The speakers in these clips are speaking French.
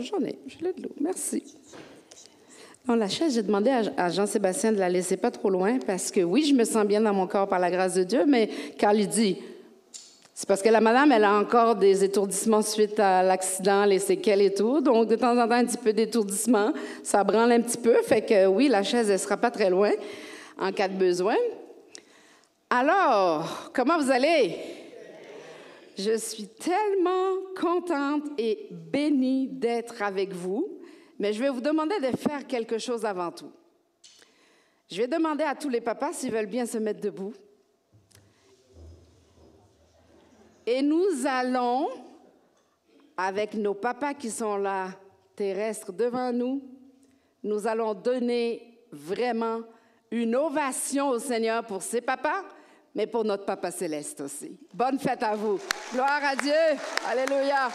j'en ai. Je l'ai de l'eau. Merci. Non, la chaise, j'ai demandé à Jean-Sébastien de la laisser pas trop loin parce que oui, je me sens bien dans mon corps par la grâce de Dieu, mais Carl lui dit, c'est parce que la madame, elle a encore des étourdissements suite à l'accident, les séquelles et tout. Donc, de temps en temps, un petit peu d'étourdissement. Ça branle un petit peu. Fait que oui, la chaise, elle ne sera pas très loin en cas de besoin. Alors, comment vous allez? Je suis tellement contente et bénie d'être avec vous. Mais je vais vous demander de faire quelque chose avant tout. Je vais demander à tous les papas s'ils veulent bien se mettre debout. Et nous allons, avec nos papas qui sont là, terrestres, devant nous, nous allons donner vraiment une ovation au Seigneur pour ses papas, mais pour notre Papa Céleste aussi. Bonne fête à vous. Gloire à Dieu. Alléluia.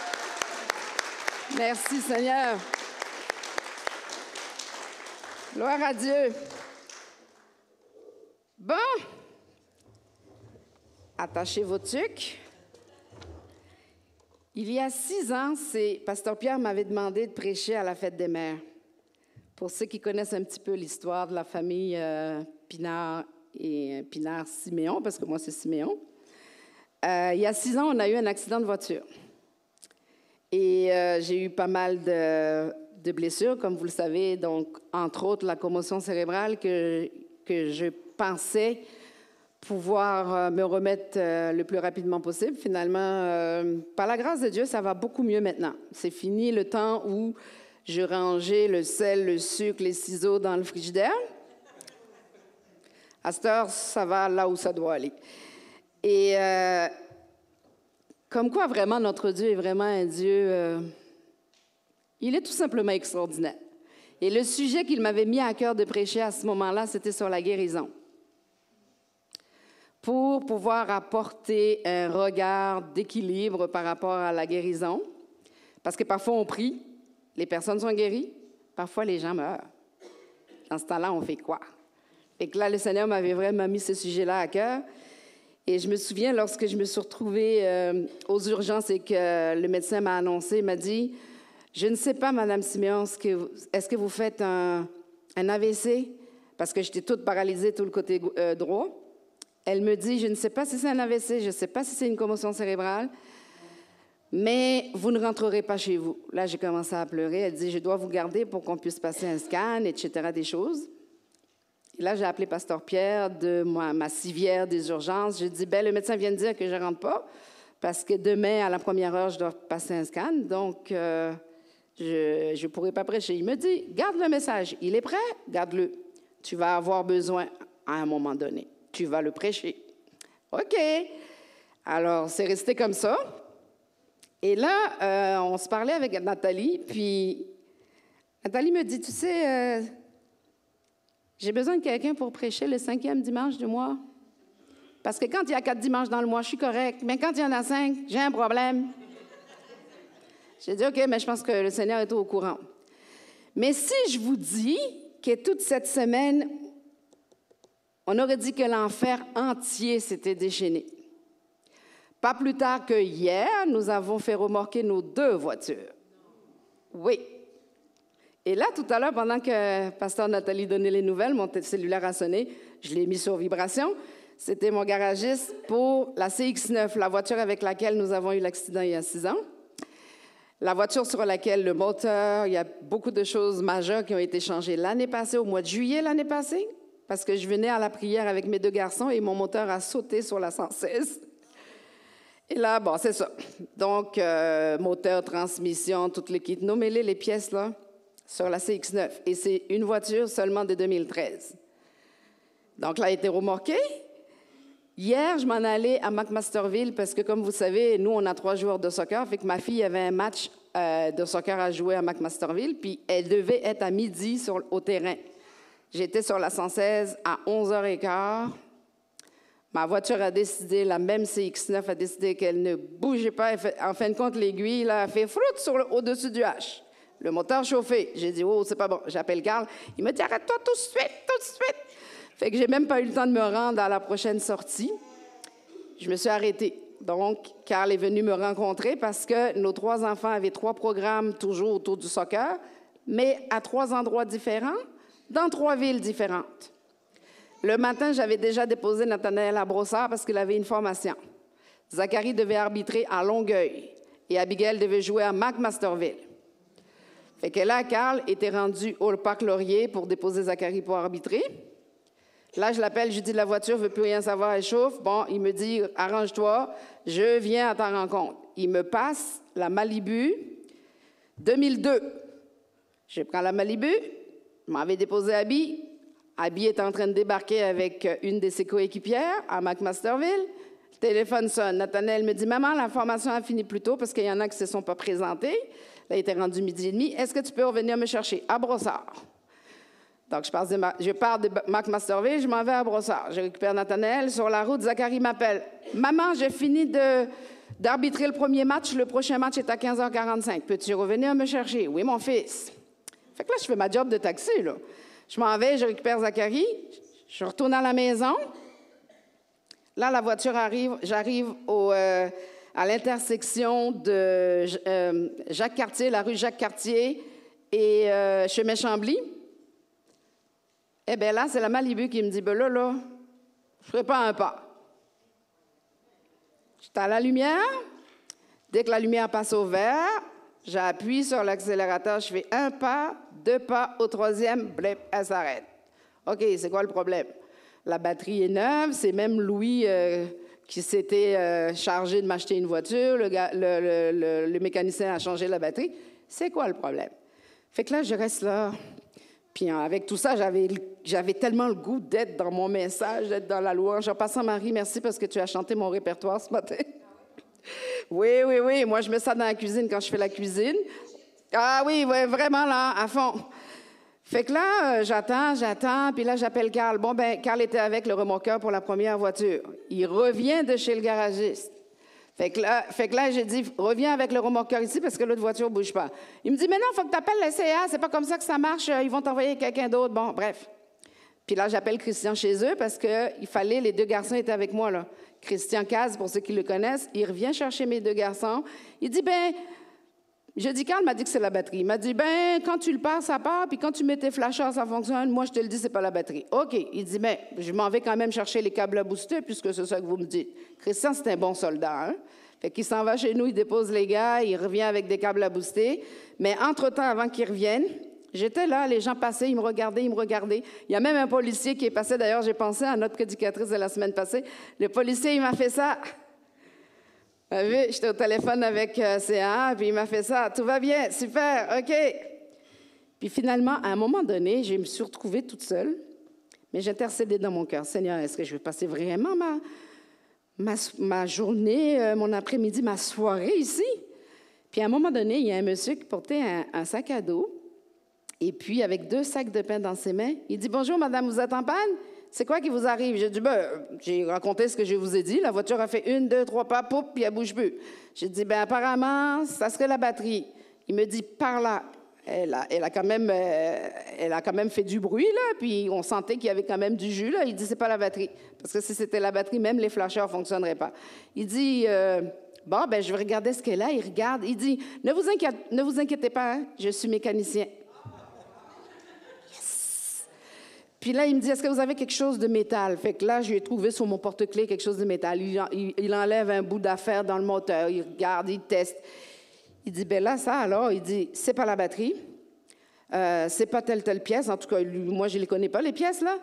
Merci, Seigneur. Gloire à Dieu. Bon. Attachez vos tuques. Il y a 6 ans, Pasteur Pierre m'avait demandé de prêcher à la fête des mères. Pour ceux qui connaissent un petit peu l'histoire de la famille Pinard et Pinard-Siméon, parce que moi, c'est Siméon. Il y a 6 ans, on a eu un accident de voiture. Et j'ai eu pas mal de blessures, comme vous le savez, donc, entre autres, la commotion cérébrale que je pensais pouvoir me remettre le plus rapidement possible. Finalement, par la grâce de Dieu, ça va beaucoup mieux maintenant. C'est fini le temps où je rangeais le sel, le sucre, les ciseaux dans le frigidaire. À cette heure, ça va là où ça doit aller. Et comme quoi, vraiment, notre Dieu est vraiment un Dieu... il est tout simplement extraordinaire. Et le sujet qu'il m'avait mis à cœur de prêcher à ce moment-là, c'était sur la guérison. Pour pouvoir apporter un regard d'équilibre par rapport à la guérison. Parce que parfois, on prie, les personnes sont guéries, parfois, les gens meurent. Dans ce temps-là, on fait quoi? Et que là, le Seigneur m'avait vraiment mis ce sujet-là à cœur. Et je me souviens, lorsque je me suis retrouvée aux urgences et que le médecin m'a annoncé, il m'a dit, « Je ne sais pas, Madame Siméon, est-ce que vous faites un AVC? » Parce que j'étais toute paralysée, tout le côté droit. Elle me dit, je ne sais pas si c'est un AVC, je ne sais pas si c'est une commotion cérébrale, mais vous ne rentrerez pas chez vous. Là, j'ai commencé à pleurer. Elle dit, je dois vous garder pour qu'on puisse passer un scan, etc., des choses. Et là, j'ai appelé Pasteur Pierre de ma civière des urgences. J'ai dit, le médecin vient de dire que je ne rentre pas parce que demain, à la première heure, je dois passer un scan, donc je ne pourrai pas prêcher. Il me dit, garde le message. Il est prêt? Garde-le. Tu vas avoir besoin à un moment donné. Tu vas le prêcher. OK. Alors, c'est resté comme ça. Et là, on se parlait avec Nathalie, puis Nathalie me dit, tu sais, j'ai besoin de quelqu'un pour prêcher le 5e dimanche du mois. Parce que quand il y a 4 dimanches dans le mois, je suis correcte, mais quand il y en a 5, j'ai un problème. J'ai dit, OK, mais je pense que le Seigneur est au courant. Mais si je vous dis que toute cette semaine, on aurait dit que l'enfer entier s'était déchaîné. Pas plus tard que hier, nous avons fait remorquer nos 2 voitures. Oui. Et là, tout à l'heure, pendant que Pasteur Nathalie donnait les nouvelles, mon cellulaire a sonné, je l'ai mis sur vibration. C'était mon garagiste pour la CX-9, la voiture avec laquelle nous avons eu l'accident il y a 6 ans. La voiture sur laquelle le moteur, il y a beaucoup de choses majeures qui ont été changées l'année passée, au mois de juillet l'année passée. Parce que je venais à la prière avec mes 2 garçons et mon moteur a sauté sur la 116. Et là, bon, c'est ça. Donc, moteur, transmission, toutes les kits. Nommez-les les pièces, là, sur la CX-9. Et c'est une voiture seulement de 2013. Donc, là, elle a été remorquée. Hier, je m'en allais à McMasterville parce que, comme vous savez, nous, on a 3 joueurs de soccer. Fait que ma fille avait un match de soccer à jouer à McMasterville, puis elle devait être à midi au terrain. J'étais sur la 116 à 11h15. Ma voiture a décidé, la même CX-9 a décidé qu'elle ne bougeait pas. En fin de compte, l'aiguille là, a fait froute au-dessus du H. Le moteur chauffé. J'ai dit, oh, c'est pas bon. J'appelle Carl. Il me dit, arrête-toi tout de suite, tout de suite. Fait que j'ai même pas eu le temps de me rendre à la prochaine sortie. Je me suis arrêtée. Donc, Carl est venu me rencontrer parce que nos 3 enfants avaient 3 programmes toujours autour du soccer, mais à 3 endroits différents, dans 3 villes différentes. Le matin, j'avais déjà déposé Nathanaël à Brossard parce qu'il avait une formation. Zachary devait arbitrer à Longueuil et Abigail devait jouer à McMasterville. Fait que là, Carl était rendu au Parc Laurier pour déposer Zachary pour arbitrer. Là, je l'appelle, je lui dis, la voiture ne veut plus rien savoir, elle chauffe. Bon, il me dit, arrange-toi, je viens à ta rencontre. Il me passe la Malibu 2002. Je prends la Malibu, je m'avais déposé Abby. Abby est en train de débarquer avec une de ses coéquipières à McMasterville. Le téléphone sonne. Nathanaël me dit, maman, la formation a fini plus tôt parce qu'il y en a qui ne se sont pas présentés. Là, il était rendu 12h30. Est-ce que tu peux revenir me chercher à Brossard? Donc, je pars de McMasterville, je m'en vais à Brossard. Je récupère Nathanaël. Sur la route, Zachary m'appelle. « Maman, j'ai fini d'arbitrer le premier match. Le prochain match est à 15h45. Peux-tu revenir me chercher? »« Oui, mon fils. » Fait que là, je fais ma job de taxi, là. Je m'en vais, je récupère Zachary. Je retourne à la maison. Là, la voiture arrive. J'arrive à l'intersection de Jacques-Cartier, la rue Jacques-Cartier et chemin Chambly. Eh bien là, c'est la Malibu qui me dit, ben là, je ne ferai pas un pas. J'étais à la lumière. Dès que la lumière passe au vert, j'appuie sur l'accélérateur, je fais 1 pas, 2 pas, au 3e, blip, elle s'arrête. OK, c'est quoi le problème? La batterie est neuve, c'est même Louis qui s'était chargé de m'acheter une voiture, le mécanicien a changé la batterie. C'est quoi le problème? Fait que là, je reste là. Puis avec tout ça, j'avais tellement le goût d'être dans mon message, d'être dans la louange. En passant, Marie, merci parce que tu as chanté mon répertoire ce matin. Oui. Moi, je mets ça dans la cuisine quand je fais la cuisine. Ah oui, vraiment là, à fond. Fait que là, j'attends, puis là, j'appelle Carl. Bon, ben, Carl était avec le remorqueur pour la première voiture. Il revient de chez le garagiste. Fait que là, j'ai dit, reviens avec le remorqueur ici parce que l'autre voiture ne bouge pas. Il me dit, mais non, il faut que tu appelles le CA, c'est pas comme ça que ça marche, ils vont t'envoyer quelqu'un d'autre. Bon, bref. Puis là, j'appelle Christian chez eux parce qu'il fallait, les 2 garçons étaient avec moi, là. Christian Caz, pour ceux qui le connaissent, il revient chercher mes 2 garçons. Il dit, Carl m'a dit que c'est la batterie. Il m'a dit, quand tu le pars, ça part, puis quand tu mets tes flashers, ça fonctionne. Moi, je te le dis, c'est pas la batterie. OK. Il dit, je m'en vais quand même chercher les câbles à booster, puisque c'est ça que vous me dites. Christian, c'est un bon soldat, hein? Fait qu'il s'en va chez nous, il dépose les gars, il revient avec des câbles à booster. Mais entre-temps, avant qu'il revienne, j'étais là, les gens passaient, ils me regardaient. Il y a même un policier qui est passé, d'ailleurs, j'ai pensé à notre prédicatrice de la semaine passée. Le policier, il m'a fait ça. Vous avez vu, j'étais au téléphone avec CA, puis il m'a fait ça. Tout va bien, super, OK. Puis finalement, à un moment donné, je me suis retrouvée toute seule, mais j'intercédais dans mon cœur. Seigneur, est-ce que je vais passer vraiment ma journée, mon après-midi, ma soirée ici? Puis à un moment donné, il y a un monsieur qui portait un sac à dos, et puis avec 2 sacs de pain dans ses mains, il dit « Bonjour, madame, vous êtes en panne? C'est quoi qui vous arrive? » J'ai dit, j'ai raconté ce que je vous ai dit. La voiture a fait 1, 2, 3 pas, poup, puis elle bouge plus. J'ai dit, apparemment, ça serait la batterie. Il me dit, par là. Elle a quand même fait du bruit, là, puis on sentait qu'il y avait quand même du jus, là. Il dit, c'est pas la batterie. Parce que si c'était la batterie, même les flashers ne fonctionneraient pas. Il dit, je vais regarder ce qu'elle a. Il regarde. Il dit, ne vous inquiétez pas, hein, je suis mécanicien. Puis là, il me dit, est-ce que vous avez quelque chose de métal? Fait que là, j'ai trouvé sur mon porte-clés quelque chose de métal. Il enlève un bout d'affaire dans le moteur, il regarde, il teste. Il dit, là, ça alors, il dit, c'est pas la batterie, c'est pas telle pièce. En tout cas, moi, je les connais pas, les pièces, là.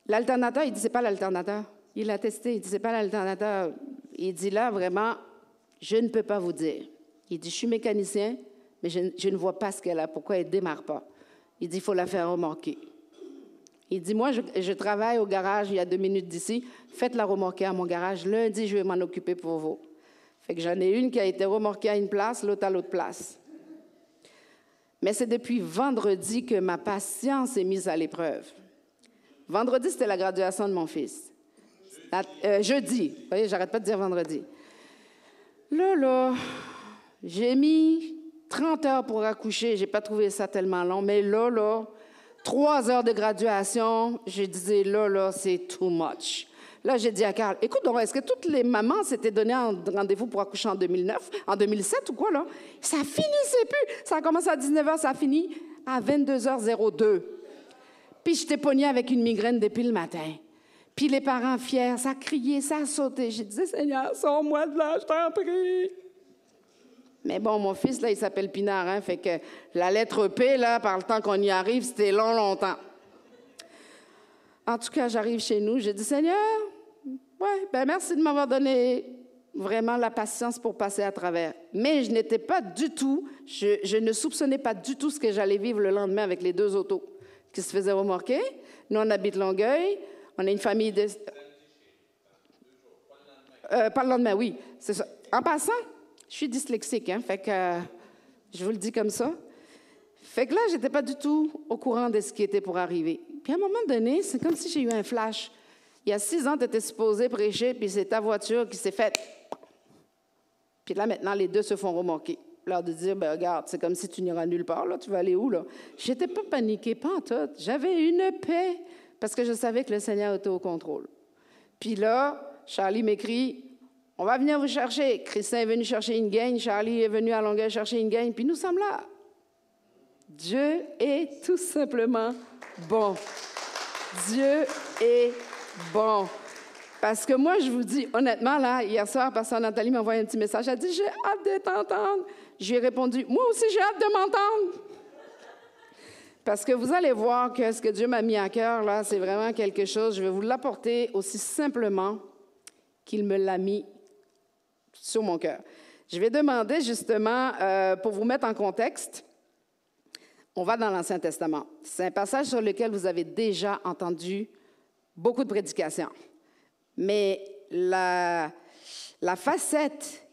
L'alternateur, il dit, c'est pas l'alternateur. Il l'a testé, il dit, c'est pas l'alternateur. Il dit, là, vraiment, je ne peux pas vous dire. Il dit, je suis mécanicien, mais je ne vois pas ce qu'elle a, pourquoi elle ne démarre pas. Il dit, il faut la faire remorquer. Il dit, moi, je travaille au garage il y a 2 minutes d'ici. Faites-la remorquer à mon garage. Lundi, je vais m'en occuper pour vous. Fait que j'en ai une qui a été remorquée à une place, l'autre à l'autre place. Mais c'est depuis vendredi que ma patience est mise à l'épreuve. Vendredi, c'était la graduation de mon fils. Jeudi. Vous voyez, j'arrête pas de dire vendredi. Là, j'ai mis 30 heures pour accoucher. J'ai pas trouvé ça tellement long. Mais là, 3 heures de graduation, je disais, là, c'est too much. Là, j'ai dit à Carl, écoute, donc, est-ce que toutes les mamans s'étaient donné un rendez-vous pour accoucher en 2009, en 2007 ou quoi, là? Ça finissait plus. Ça a commencé à 19h, ça a fini à 22h02. Puis j'étais pognée avec une migraine depuis le matin. Puis les parents fiers, ça criait, ça sautait. J'ai dit, Seigneur, sors-moi de là, je t'en prie. Mais bon, mon fils, là, il s'appelle Pinard, hein, fait que la lettre P, là, par le temps qu'on y arrive, c'était longtemps. En tout cas, j'arrive chez nous, j'ai dit, Seigneur, ouais, ben merci de m'avoir donné vraiment la patience pour passer à travers. Mais je n'étais pas du tout, je ne soupçonnais pas du tout ce que j'allais vivre le lendemain avec les 2 autos qui se faisaient remorquer. Nous, on habite Longueuil, on a une famille de... pas le lendemain, oui, c'est ça. En passant, je suis dyslexique, hein, fait que je vous le dis comme ça. Fait que là, j'étais pas du tout au courant de ce qui était pour arriver. Puis à un moment donné, c'est comme si j'ai eu un flash. Il y a 6 ans, tu étais supposé prêcher, puis c'est ta voiture qui s'est faite. Puis là, maintenant, les 2 se font remorquer. L'heure de dire, ben regarde, c'est comme si tu n'iras nulle part, là, tu vas aller où, là? J'étais pas paniquée, pas en tout. J'avais une paix, parce que je savais que le Seigneur était au contrôle. Puis là, Charlie m'écrit, on va venir vous chercher. Christin est venu chercher une gagne, Charlie est venu à Longueuil chercher une gagne, puis nous sommes là. Dieu est tout simplement bon. Dieu est bon. Parce que moi, je vous dis, honnêtement, là, hier soir, pasteur Nathalie m'a envoyé un petit message. Elle a dit, j'ai hâte de t'entendre. J'ai répondu, moi aussi, j'ai hâte de m'entendre. Parce que vous allez voir que ce que Dieu m'a mis à cœur, là, c'est vraiment quelque chose. Je vais vous l'apporter aussi simplement qu'il me l'a mis sur mon cœur. Je vais demander, justement, pour vous mettre en contexte, on va dans l'Ancien Testament. C'est un passage sur lequel vous avez déjà entendu beaucoup de prédications. Mais la facette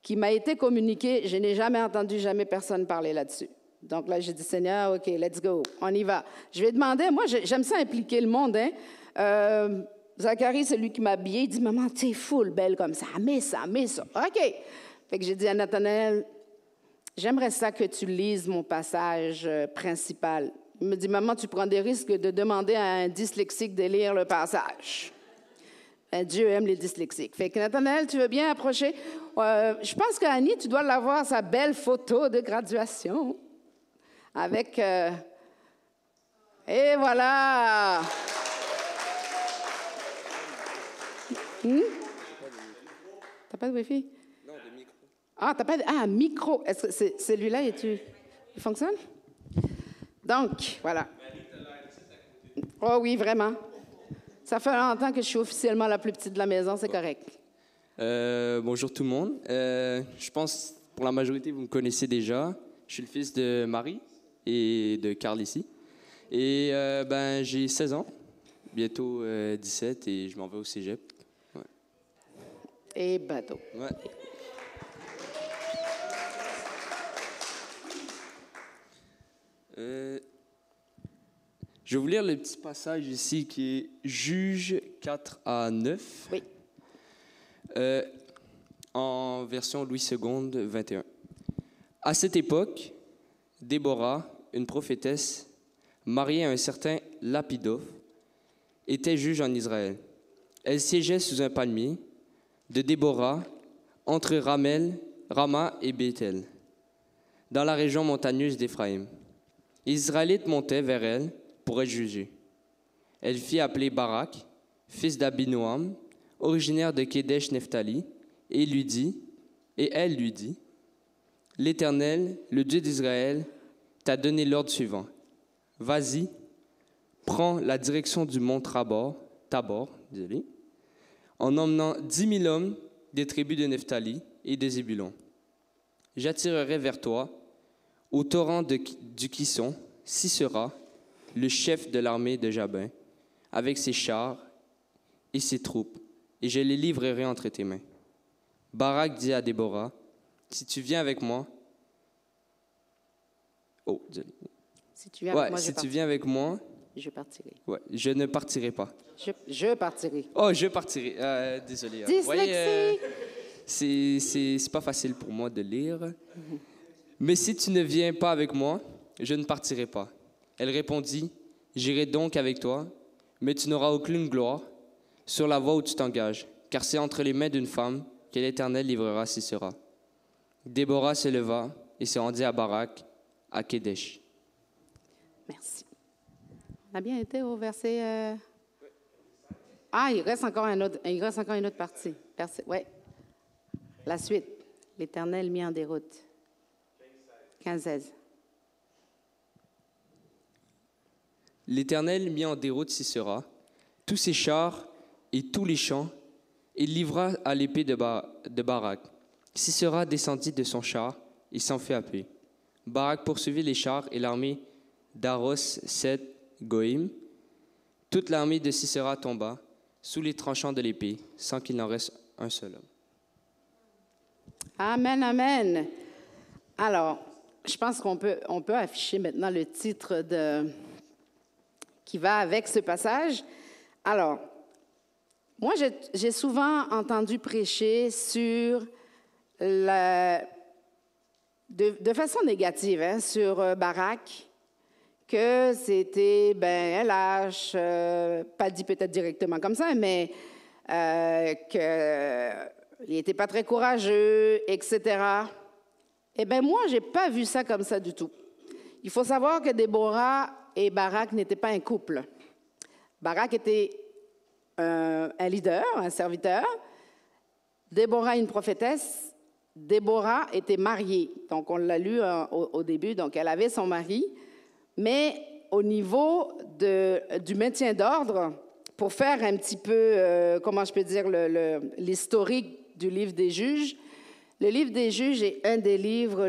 qui m'a été communiquée, je n'ai jamais entendu personne parler là-dessus. Donc là, j'ai dit, Seigneur, OK, let's go, on y va. Je vais demander, moi, j'aime ça impliquer le monde, hein. Zacharie, c'est lui qui m'a habillée, il dit, maman, t'es full belle comme ça, mets ça. OK. Fait que j'ai dit à Nathanaël, j'aimerais ça que tu lises mon passage principal. Il me dit, maman, tu prends des risques de demander à un dyslexique de lire le passage. Dieu aime les dyslexiques. Fait que Nathanaël, tu veux bien approcher? Je pense qu'Annie, tu dois l'avoir, sa belle photo de graduation. Avec... Et voilà! T'as pas de Wi-Fi? Non, de micro. Ah, t'as pas de... Ah, micro. Est-ce que celui-là, il fonctionne? Donc, voilà. Oh oui, vraiment. Ça fait longtemps que je suis officiellement la plus petite de la maison, c'est correct. Bonjour tout le monde. Je pense, pour la majorité, vous me connaissez déjà. Je suis le fils de Marie et de Carl ici. Et j'ai 16 ans, bientôt 17, et je m'en vais au cégep. Ouais. Et bateau. Ouais. Je vais vous lire le petit passage ici qui est Juges 4 à 9. Oui. En version Louis II, 21. À cette époque, Déborah, une prophétesse, mariée à un certain Lapidophe, était juge en Israël. Elle siégeait sous un palmier de Déborah, entre Rama et Béthel, dans la région montagneuse d'Éphraïm. Les Israélites montaient vers elle pour être jugés. Elle fit appeler Barak, fils d'Abinoam, originaire de Kédesh-Nephtali, et elle lui dit, « L'Éternel, le Dieu d'Israël, t'a donné l'ordre suivant. Vas-y, prends la direction du mont Tabor, en emmenant 10 000 hommes des tribus de Nephtali et de Zébulon. J'attirerai vers toi, au torrent du Kison, Sisera, le chef de l'armée de Jabin, avec ses chars et ses troupes, et je les livrerai entre tes mains. » Barak dit à Déborah, « Si tu viens avec moi... » Oh, désolé. Si tu viens avec moi, tu viens avec moi... Je partirai. Ouais, je ne partirai pas. Je partirai. Oh, je partirai. Désolé. Dyslexie! C'est pas facile pour moi de lire. Mais si tu ne viens pas avec moi, je ne partirai pas. Elle répondit, « J'irai donc avec toi, mais tu n'auras aucune gloire. sur la voie où tu t'engages, car c'est entre les mains d'une femme que l'Éternel livrera Sisera. Déborah se leva et se rendit à Barak, à Kédesh. Merci. On a bien été au verset... Ah, il reste encore une autre partie. Oui. La suite. L'Éternel mit en déroute. 15-16. L'Éternel mit en déroute Sisera, tous ses chars et tous les champs, et livra à l'épée de Barak. Sisera descendit de son char et s'enfuit à pied. Barak poursuivit les chars et l'armée d'Aros Seth Goïm. Toute l'armée de Sisera tomba sous les tranchants de l'épée, sans qu'il n'en reste un seul homme. Amen, amen. Alors, je pense qu'on peut afficher maintenant le titre qui va avec ce passage. Alors, moi, j'ai souvent entendu prêcher sur de façon négative sur Barak, que c'était LH, pas dit peut-être directement comme ça, mais qu'il n'était pas très courageux, etc. Eh bien, moi, je n'ai pas vu ça comme ça du tout. Il faut savoir que Déborah et Barak n'étaient pas un couple. Barak était un leader, un serviteur. Déborah, une prophétesse. Déborah était mariée. Donc, on l'a lu au début. Donc, elle avait son mari. Mais au niveau du maintien d'ordre, pour faire un petit peu, comment je peux dire, l'historique du livre des Juges, le livre des Juges est un des livres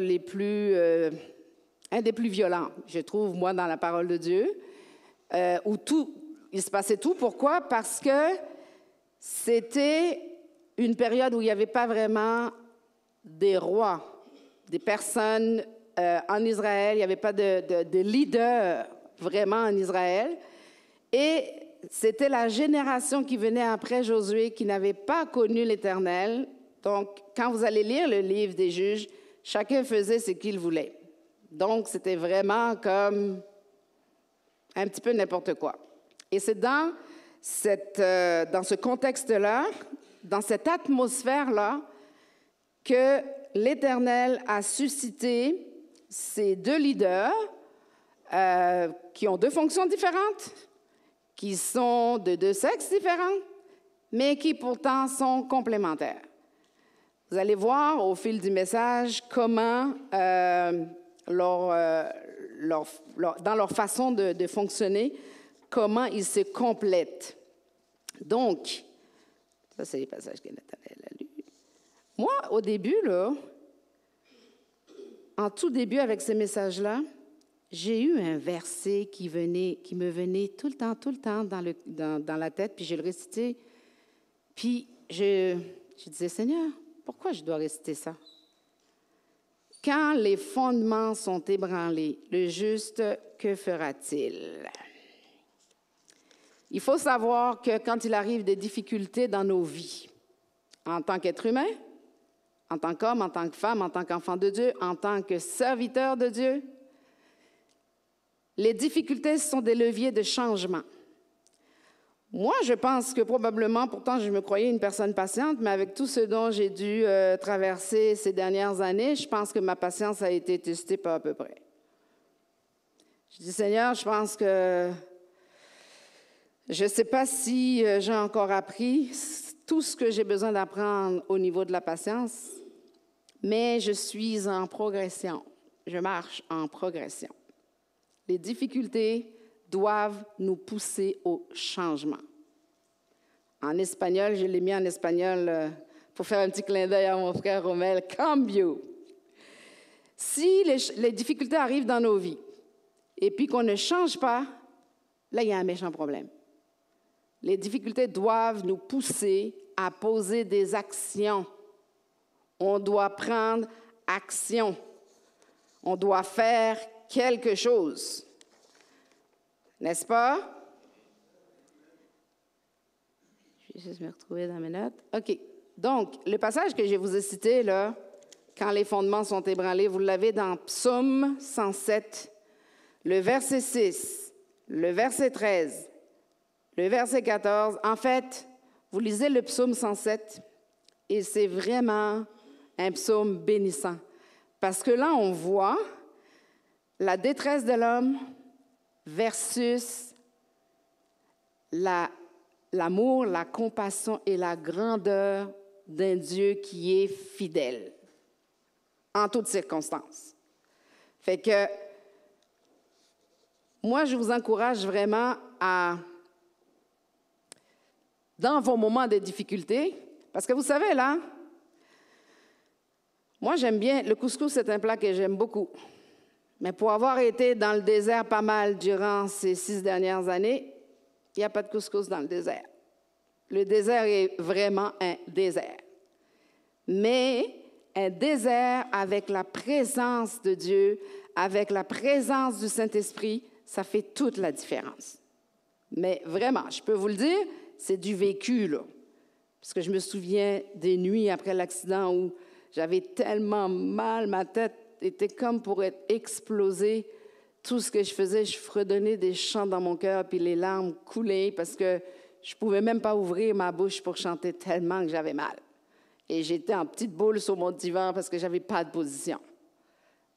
un des plus violents, je trouve, moi, dans la parole de Dieu, où il se passait tout. Pourquoi? Parce que c'était une période où il n'y avait pas vraiment des rois, des personnes en Israël, il n'y avait pas de leader vraiment en Israël. Et c'était la génération qui venait après Josué qui n'avait pas connu l'Éternel. Donc, quand vous allez lire le livre des Juges, chacun faisait ce qu'il voulait. Donc, c'était vraiment comme un petit peu n'importe quoi. Et c'est dans ce contexte-là, dans cette atmosphère-là, que l'Éternel a suscité ces deux leaders qui ont deux fonctions différentes, qui sont de deux sexes différents, mais qui pourtant sont complémentaires. Vous allez voir au fil du message comment, dans leur façon de fonctionner, comment ils se complètent. Donc, ça, c'est les passages que Nathanaël a lus. Moi, au début, en tout début avec ce message-là, j'ai eu un verset qui me venait tout le temps dans la tête, puis je le récitais. Puis je disais, Seigneur, pourquoi je dois réciter ça? Quand les fondements sont ébranlés, le juste, que fera-t-il? Il faut savoir que quand il arrive des difficultés dans nos vies, en tant qu'être humain, en tant qu'homme, en tant que femme, en tant qu'enfant de Dieu, en tant que serviteur de Dieu, les difficultés sont des leviers de changement. Moi, je pense que probablement, pourtant, je me croyais une personne patiente, mais avec tout ce dont j'ai dû traverser ces dernières années, je pense que ma patience a été testée pas à peu près. Je dis, Seigneur, je pense que je ne sais pas si j'ai encore appris tout ce que j'ai besoin d'apprendre au niveau de la patience, mais je suis en progression. Je marche en progression. Les difficultés doivent nous pousser au changement. En espagnol, je l'ai mis en espagnol pour faire un petit clin d'œil à mon frère Romel, cambio. Si les difficultés arrivent dans nos vies et puis qu'on ne change pas, là, il y a un méchant problème. Les difficultés doivent nous pousser à poser des actions. On doit prendre action. On doit faire quelque chose. N'est-ce pas? Je vais juste me retrouver dans mes notes. OK. Donc, le passage que je vous ai cité, là, quand les fondements sont ébranlés, vous l'avez dans Psaume 107, le verset 6, le verset 13, le verset 14. En fait, Vous lisez le psaume 107 et c'est vraiment un psaume bénissant. Parce que là, on voit la détresse de l'homme versus l'amour, la compassion et la grandeur d'un Dieu qui est fidèle en toutes circonstances. Fait que moi, je vous encourage vraiment à, dans vos moments de difficulté, parce que vous savez, là, moi, j'aime bien, le couscous, c'est un plat que j'aime beaucoup. Mais pour avoir été dans le désert pas mal durant ces 6 dernières années, il n'y a pas de couscous dans le désert. Le désert est vraiment un désert. Mais un désert avec la présence de Dieu, avec la présence du Saint-Esprit, ça fait toute la différence. Mais vraiment, je peux vous le dire, c'est du vécu, là. Parce que je me souviens des nuits après l'accident où j'avais tellement mal, ma tête était comme pour être explosée. Tout ce que je faisais, je fredonnais des chants dans mon cœur, puis les larmes coulaient parce que je ne pouvais même pas ouvrir ma bouche pour chanter tellement que j'avais mal. Et j'étais en petite boule sur mon divan parce que je n'avais pas de position.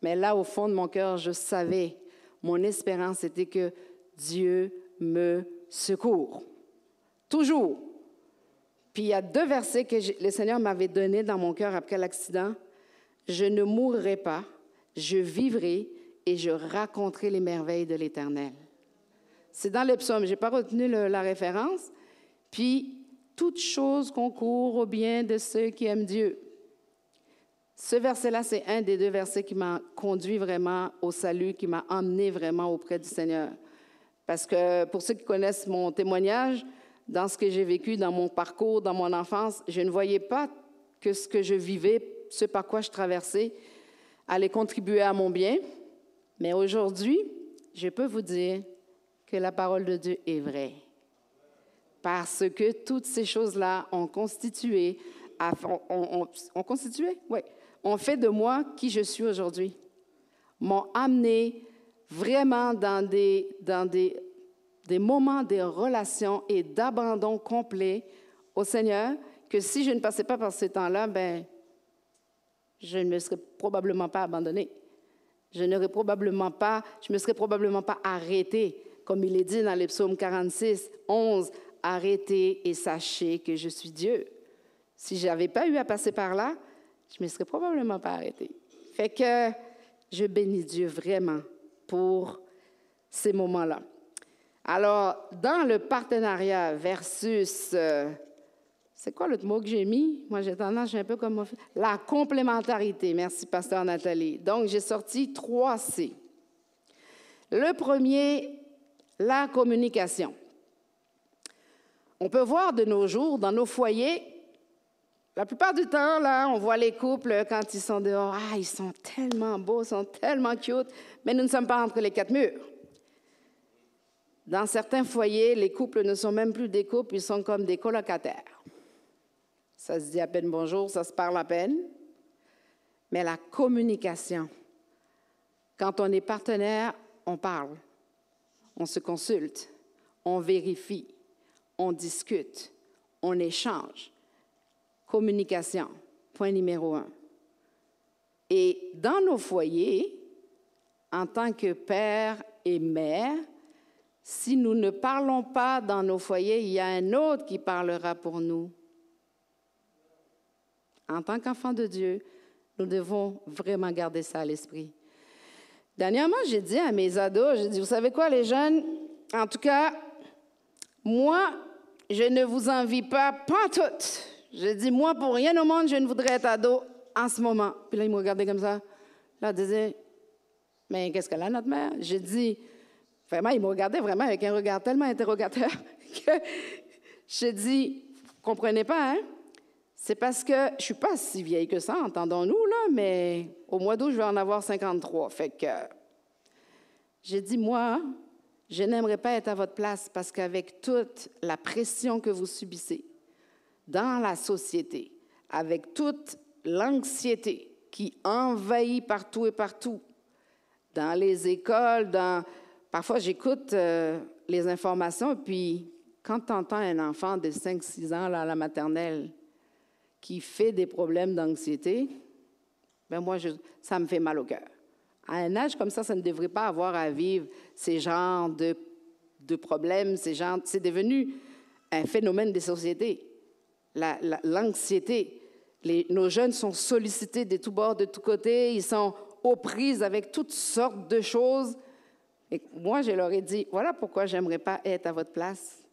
Mais là, au fond de mon cœur, je savais, mon espérance était que Dieu me secourt. Toujours. Puis il y a 2 versets que le Seigneur m'avait donnés dans mon cœur après l'accident. « Je ne mourrai pas, je vivrai et je raconterai les merveilles de l'Éternel. » C'est dans le psaume, je n'ai pas retenu la référence. Puis, toute chose concourt au bien de ceux qui aiment Dieu. Ce verset-là, c'est un des 2 versets qui m'a conduit vraiment au salut, qui m'a emmené vraiment auprès du Seigneur. Parce que pour ceux qui connaissent mon témoignage, dans ce que j'ai vécu, dans mon parcours, dans mon enfance, je ne voyais pas que ce que je vivais, ce par quoi je traversais, allait contribuer à mon bien. Mais aujourd'hui, je peux vous dire que la parole de Dieu est vraie. Parce que toutes ces choses-là ont constitué, ont fait de moi qui je suis aujourd'hui. M'ont amené vraiment dans des moments de relation et d'abandon complet au Seigneur, que si je ne passais pas par ces temps-là, je ne me serais probablement pas abandonnée. Je me serais probablement pas arrêtée, comme il est dit dans les psaumes 46, 11, « Arrêtez et sachez que je suis Dieu ». Si je n'avais pas eu à passer par là, je ne me serais probablement pas arrêtée. Fait que je bénis Dieu vraiment pour ces moments-là. Alors, dans le partenariat versus, c'est quoi l'autre mot que j'ai mis? Moi, j'ai tendance, je suis un peu comme... La complémentarité. Merci, pasteur Nathalie. Donc, j'ai sorti 3 C. Le premier, la communication. On peut voir de nos jours, dans nos foyers, la plupart du temps, là, on voit les couples quand ils sont dehors. Ah, ils sont tellement beaux, ils sont tellement cute, mais nous ne sommes pas entre les 4 murs. Dans certains foyers, les couples ne sont même plus des couples, ils sont comme des colocataires. Ça se dit à peine bonjour, ça se parle à peine. Mais la communication, quand on est partenaire, on parle, on se consulte, on vérifie, on discute, on échange. Communication, point numéro 1. Et dans nos foyers, en tant que père et mère, si nous ne parlons pas dans nos foyers, il y a un autre qui parlera pour nous. En tant qu'enfants de Dieu, nous devons vraiment garder ça à l'esprit. Dernièrement, j'ai dit à mes ados, j'ai dit, vous savez quoi, les jeunes? En tout cas, moi, je ne vous envie pas pantoute. J'ai dit, moi, pour rien au monde, je ne voudrais être ado en ce moment. Puis là, ils me regardaient comme ça. Là, ils disaient, mais qu'est-ce qu'elle a, notre mère? J'ai dit, vraiment, ils me regardaient vraiment avec un regard tellement interrogateur que j'ai dit, vous ne comprenez pas, hein? C'est parce que je ne suis pas si vieille que ça, entendons-nous, là, mais au mois d'août, je vais en avoir 53. Fait que j'ai dit, moi, je n'aimerais pas être à votre place parce qu'avec toute la pression que vous subissez dans la société, avec toute l'anxiété qui envahit partout et partout, dans les écoles, parfois j'écoute les informations, puis quand tu entends un enfant de 5-6 ans là, à la maternelle qui fait des problèmes d'anxiété, ben moi, ça me fait mal au cœur. À un âge comme ça ne devrait pas avoir à vivre ces genres de problèmes, c'est devenu un phénomène des sociétés. L'anxiété. Nos jeunes sont sollicités de tous bords, de tous côtés, ils sont aux prises avec toutes sortes de choses. Et moi, je leur ai dit, voilà pourquoi je n'aimerais pas être à votre place.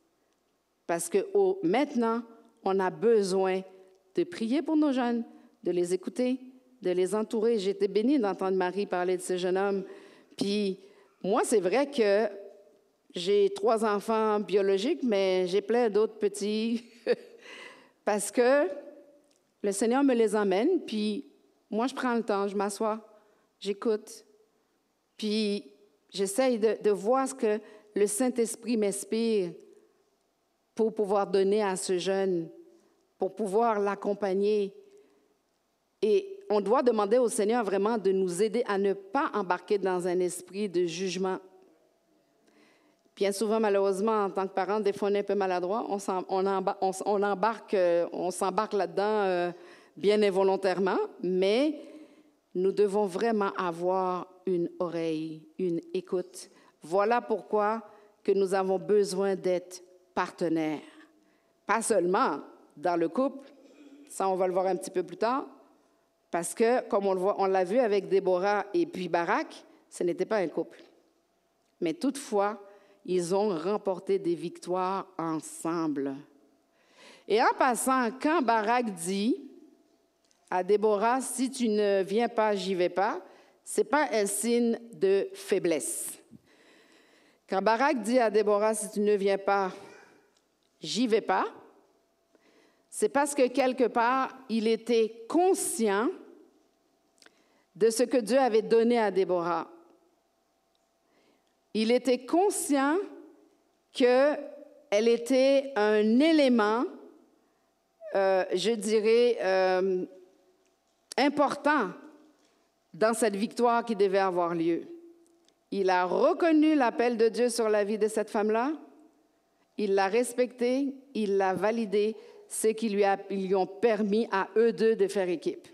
Parce que maintenant, on a besoin de prier pour nos jeunes, de les écouter, de les entourer. J'ai été bénie d'entendre Marie parler de ce jeune homme. Puis moi, c'est vrai que j'ai 3 enfants biologiques, mais j'ai plein d'autres petits parce que le Seigneur me les emmène, puis moi, je prends le temps, je m'assois, j'écoute, puis j'essaye de voir ce que le Saint-Esprit m'inspire pour pouvoir donner à ce jeune, pour pouvoir l'accompagner. Et on doit demander au Seigneur vraiment de nous aider à ne pas embarquer dans un esprit de jugement. Bien souvent, malheureusement, en tant que parents, des fois, on est un peu maladroit. On s'embarque là-dedans bien involontairement, mais nous devons vraiment avoir une oreille, une écoute. Voilà pourquoi que nous avons besoin d'être partenaires. Pas seulement dans le couple, ça on va le voir un petit peu plus tard, parce que, comme on l'a vu avec Déborah et puis Barak, ce n'était pas un couple. Mais toutefois, ils ont remporté des victoires ensemble. Et en passant, quand Barak dit à Déborah, si tu ne viens pas, j'y vais pas, ce n'est pas un signe de faiblesse. Quand Barak dit à Déborah, si tu ne viens pas, j'y vais pas, c'est parce que quelque part, il était conscient de ce que Dieu avait donné à Déborah. Il était conscient qu'elle était un élément, je dirais, important dans cette victoire qui devait avoir lieu. Il a reconnu l'appel de Dieu sur la vie de cette femme-là, il l'a respecté, il l'a validé, ce qui lui ont permis à eux deux de faire équipe.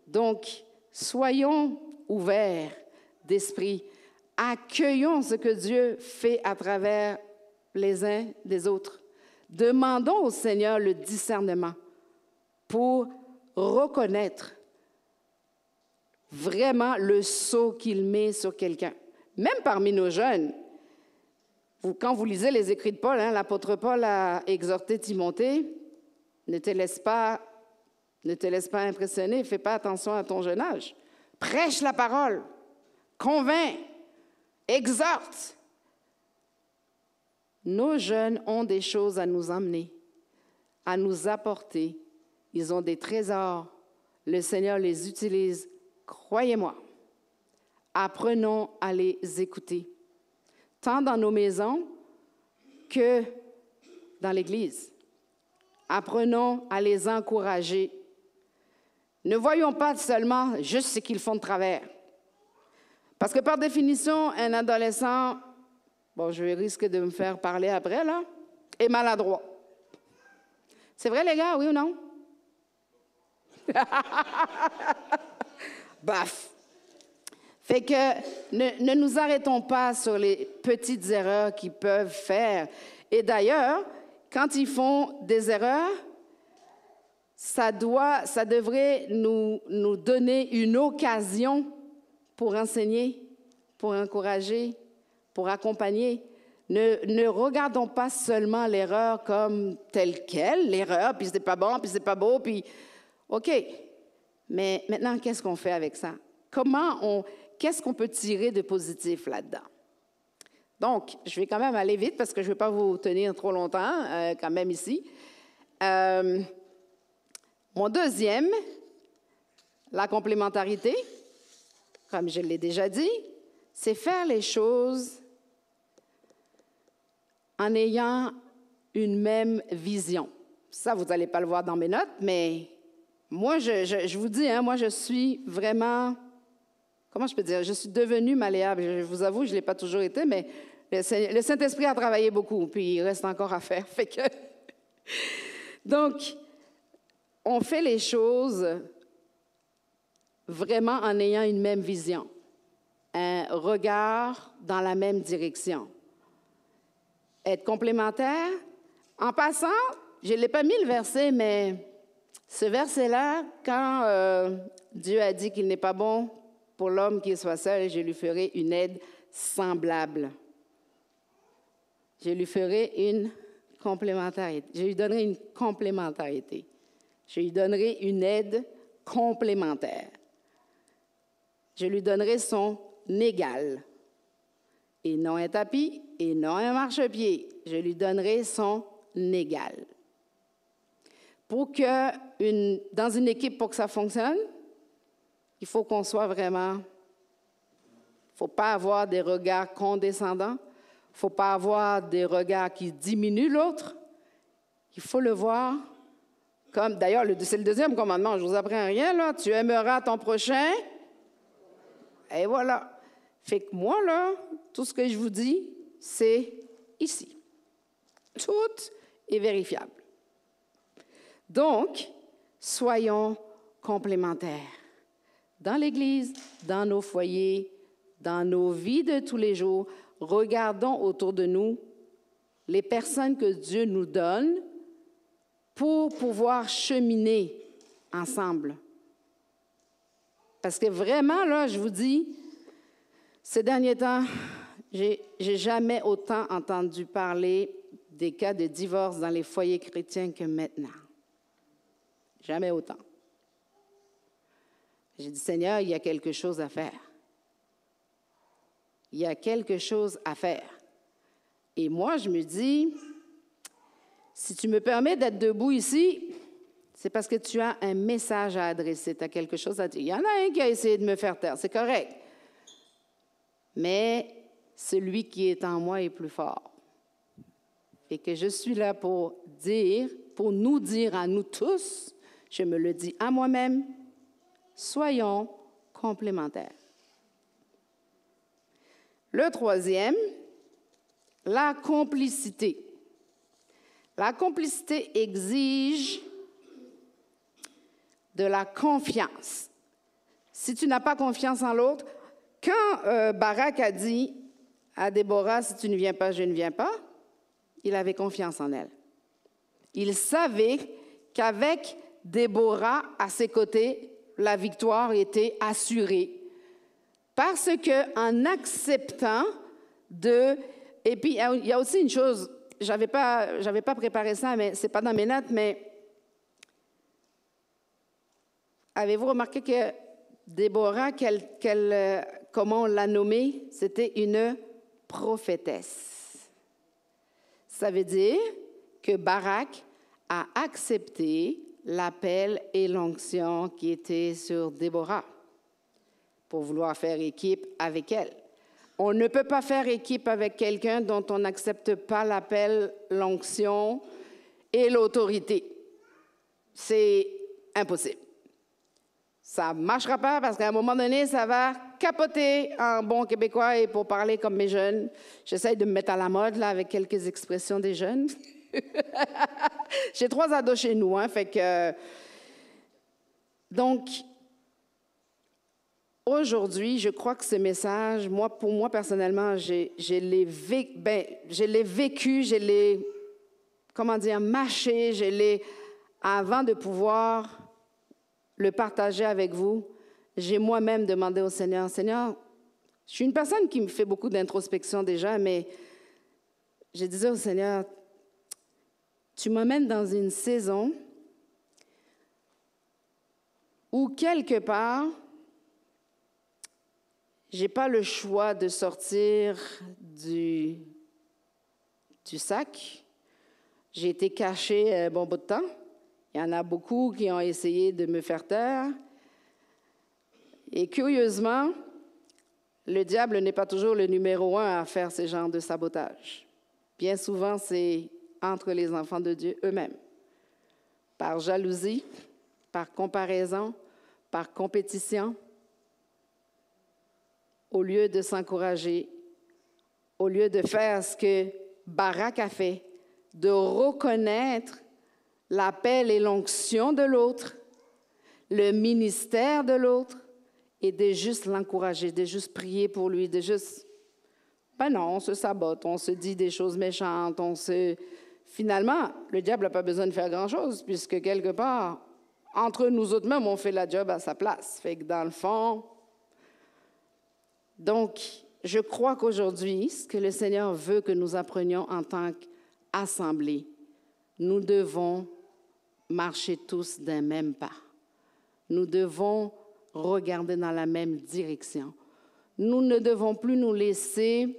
Donc, soyons ouverts d'esprit. Accueillons ce que Dieu fait à travers les uns des autres. Demandons au Seigneur le discernement pour reconnaître vraiment le sceau qu'il met sur quelqu'un. Même parmi nos jeunes, quand vous lisez les écrits de Paul, l'apôtre Paul a exhorté Timothée, ne te laisse pas impressionner, fais pas attention à ton jeune âge. Prêche la parole, convainc, exhorte. Nos jeunes ont des choses à nous emmener, à nous apporter. Ils ont des trésors. Le Seigneur les utilise, croyez-moi. Apprenons à les écouter, tant dans nos maisons que dans l'Église. Apprenons à les encourager. Ne voyons pas seulement juste ce qu'ils font de travers. Parce que par définition, un adolescent, je risque de me faire parler après, là, est maladroit. C'est vrai, les gars, oui ou non? Baf! Fait que ne nous arrêtons pas sur les petites erreurs qu'ils peuvent faire. Et d'ailleurs, quand ils font des erreurs, ça devrait nous donner une occasion pour enseigner, pour encourager, pour accompagner. Ne regardons pas seulement l'erreur comme telle qu'elle, l'erreur, puis c'est pas bon, puis c'est pas beau, puis OK. Mais maintenant, qu'est-ce qu'on fait avec ça? Qu'est-ce qu'on peut tirer de positif là-dedans? Donc, je vais quand même aller vite parce que je ne vais pas vous tenir trop longtemps, quand même ici. Mon deuxième, la complémentarité, comme je l'ai déjà dit, c'est faire les choses en ayant une même vision. Ça, vous n'allez pas le voir dans mes notes, mais moi, je vous dis, moi, je suis vraiment, comment je peux dire, je suis devenue malléable. Je vous avoue, je ne l'ai pas toujours été, mais Le Saint-Esprit a travaillé beaucoup, puis il reste encore à faire. Fait que... Donc, on fait les choses vraiment en ayant une même vision, un regard dans la même direction. Être complémentaire. En passant, je ne l'ai pas mis le verset, mais ce verset-là, quand Dieu a dit qu'il n'est pas bon pour l'homme qu'il soit seul, je lui ferai une aide semblable. Je lui ferai une complémentarité. Je lui donnerai une complémentarité. Je lui donnerai une aide complémentaire. Je lui donnerai son égal. Et non un tapis, et non un marchepied. Je lui donnerai son égal. Dans une équipe, pour que ça fonctionne, il faut qu'on soit vraiment... Il ne faut pas avoir des regards condescendants. Il ne faut pas avoir des regards qui diminuent l'autre. Il faut le voir comme... D'ailleurs, c'est le deuxième commandement. Je ne vous apprends rien, là. Tu aimeras ton prochain. Et voilà. Fait que moi, là, tout ce que je vous dis, c'est ici. Tout est vérifiable. Donc, soyons complémentaires. Dans l'Église, dans nos foyers, dans nos vies de tous les jours, regardons autour de nous les personnes que Dieu nous donne pour pouvoir cheminer ensemble. Parce que vraiment, là, je vous dis, ces derniers temps, j'ai jamais autant entendu parler des cas de divorce dans les foyers chrétiens que maintenant. Jamais autant. J'ai dit, Seigneur, il y a quelque chose à faire. Il y a quelque chose à faire. Et moi, je me dis, si tu me permets d'être debout ici, c'est parce que tu as un message à adresser, tu as quelque chose à dire. Il y en a un qui a essayé de me faire taire, c'est correct. Mais celui qui est en moi est plus fort. Et que je suis là pour nous dire à nous tous, je me le dis à moi-même, soyons complémentaires. Le troisième, la complicité. La complicité exige de la confiance. Si tu n'as pas confiance en l'autre, quand Barak a dit à Déborah, si tu ne viens pas, je ne viens pas, il avait confiance en elle. Il savait qu'avec Déborah à ses côtés, la victoire était assurée. Parce qu'en acceptant Et puis, il y a aussi une chose, j'avais pas préparé ça, mais ce n'est pas dans mes notes, mais avez-vous remarqué que Déborah, comment on l'a nommée, c'était une prophétesse. Ça veut dire que Barak a accepté l'appel et l'onction qui était sur Déborah pour vouloir faire équipe avec elle. On ne peut pas faire équipe avec quelqu'un dont on n'accepte pas l'appel, l'onction et l'autorité. C'est impossible. Ça ne marchera pas parce qu'à un moment donné, ça va capoter en bon québécois. Et pour parler comme mes jeunes, j'essaie de me mettre à la mode là, avec quelques expressions des jeunes. J'ai 3 ados chez nous, fait que... Donc, aujourd'hui, je crois que ce message, pour moi personnellement, je l'ai vécu, je l'ai, mâché, avant de pouvoir le partager avec vous, j'ai moi-même demandé au Seigneur, Seigneur, je suis une personne qui me fait beaucoup d'introspection déjà, mais j'ai dit au Seigneur, tu m'emmènes dans une saison où quelque part, je n'ai pas le choix de sortir du sac. J'ai été cachée un bon bout de temps. Il y en a beaucoup qui ont essayé de me faire taire. Et curieusement, le diable n'est pas toujours le numéro 1 à faire ce genre de sabotage. Bien souvent, c'est entre les enfants de Dieu eux-mêmes. Par jalousie, par comparaison, par compétition, au lieu de s'encourager, au lieu de faire ce que Barak a fait, de reconnaître l'appel et l'onction de l'autre, le ministère de l'autre, et de juste l'encourager, de juste prier pour lui, de juste... Ben non, on se sabote, on se dit des choses méchantes, Finalement, le diable n'a pas besoin de faire grand-chose, puisque quelque part, entre nous autres mêmes, on fait la job à sa place. Fait que dans le fond... Donc, je crois qu'aujourd'hui, ce que le Seigneur veut que nous apprenions en tant qu'assemblée, nous devons marcher tous d'un même pas. Nous devons regarder dans la même direction. Nous ne devons plus nous laisser,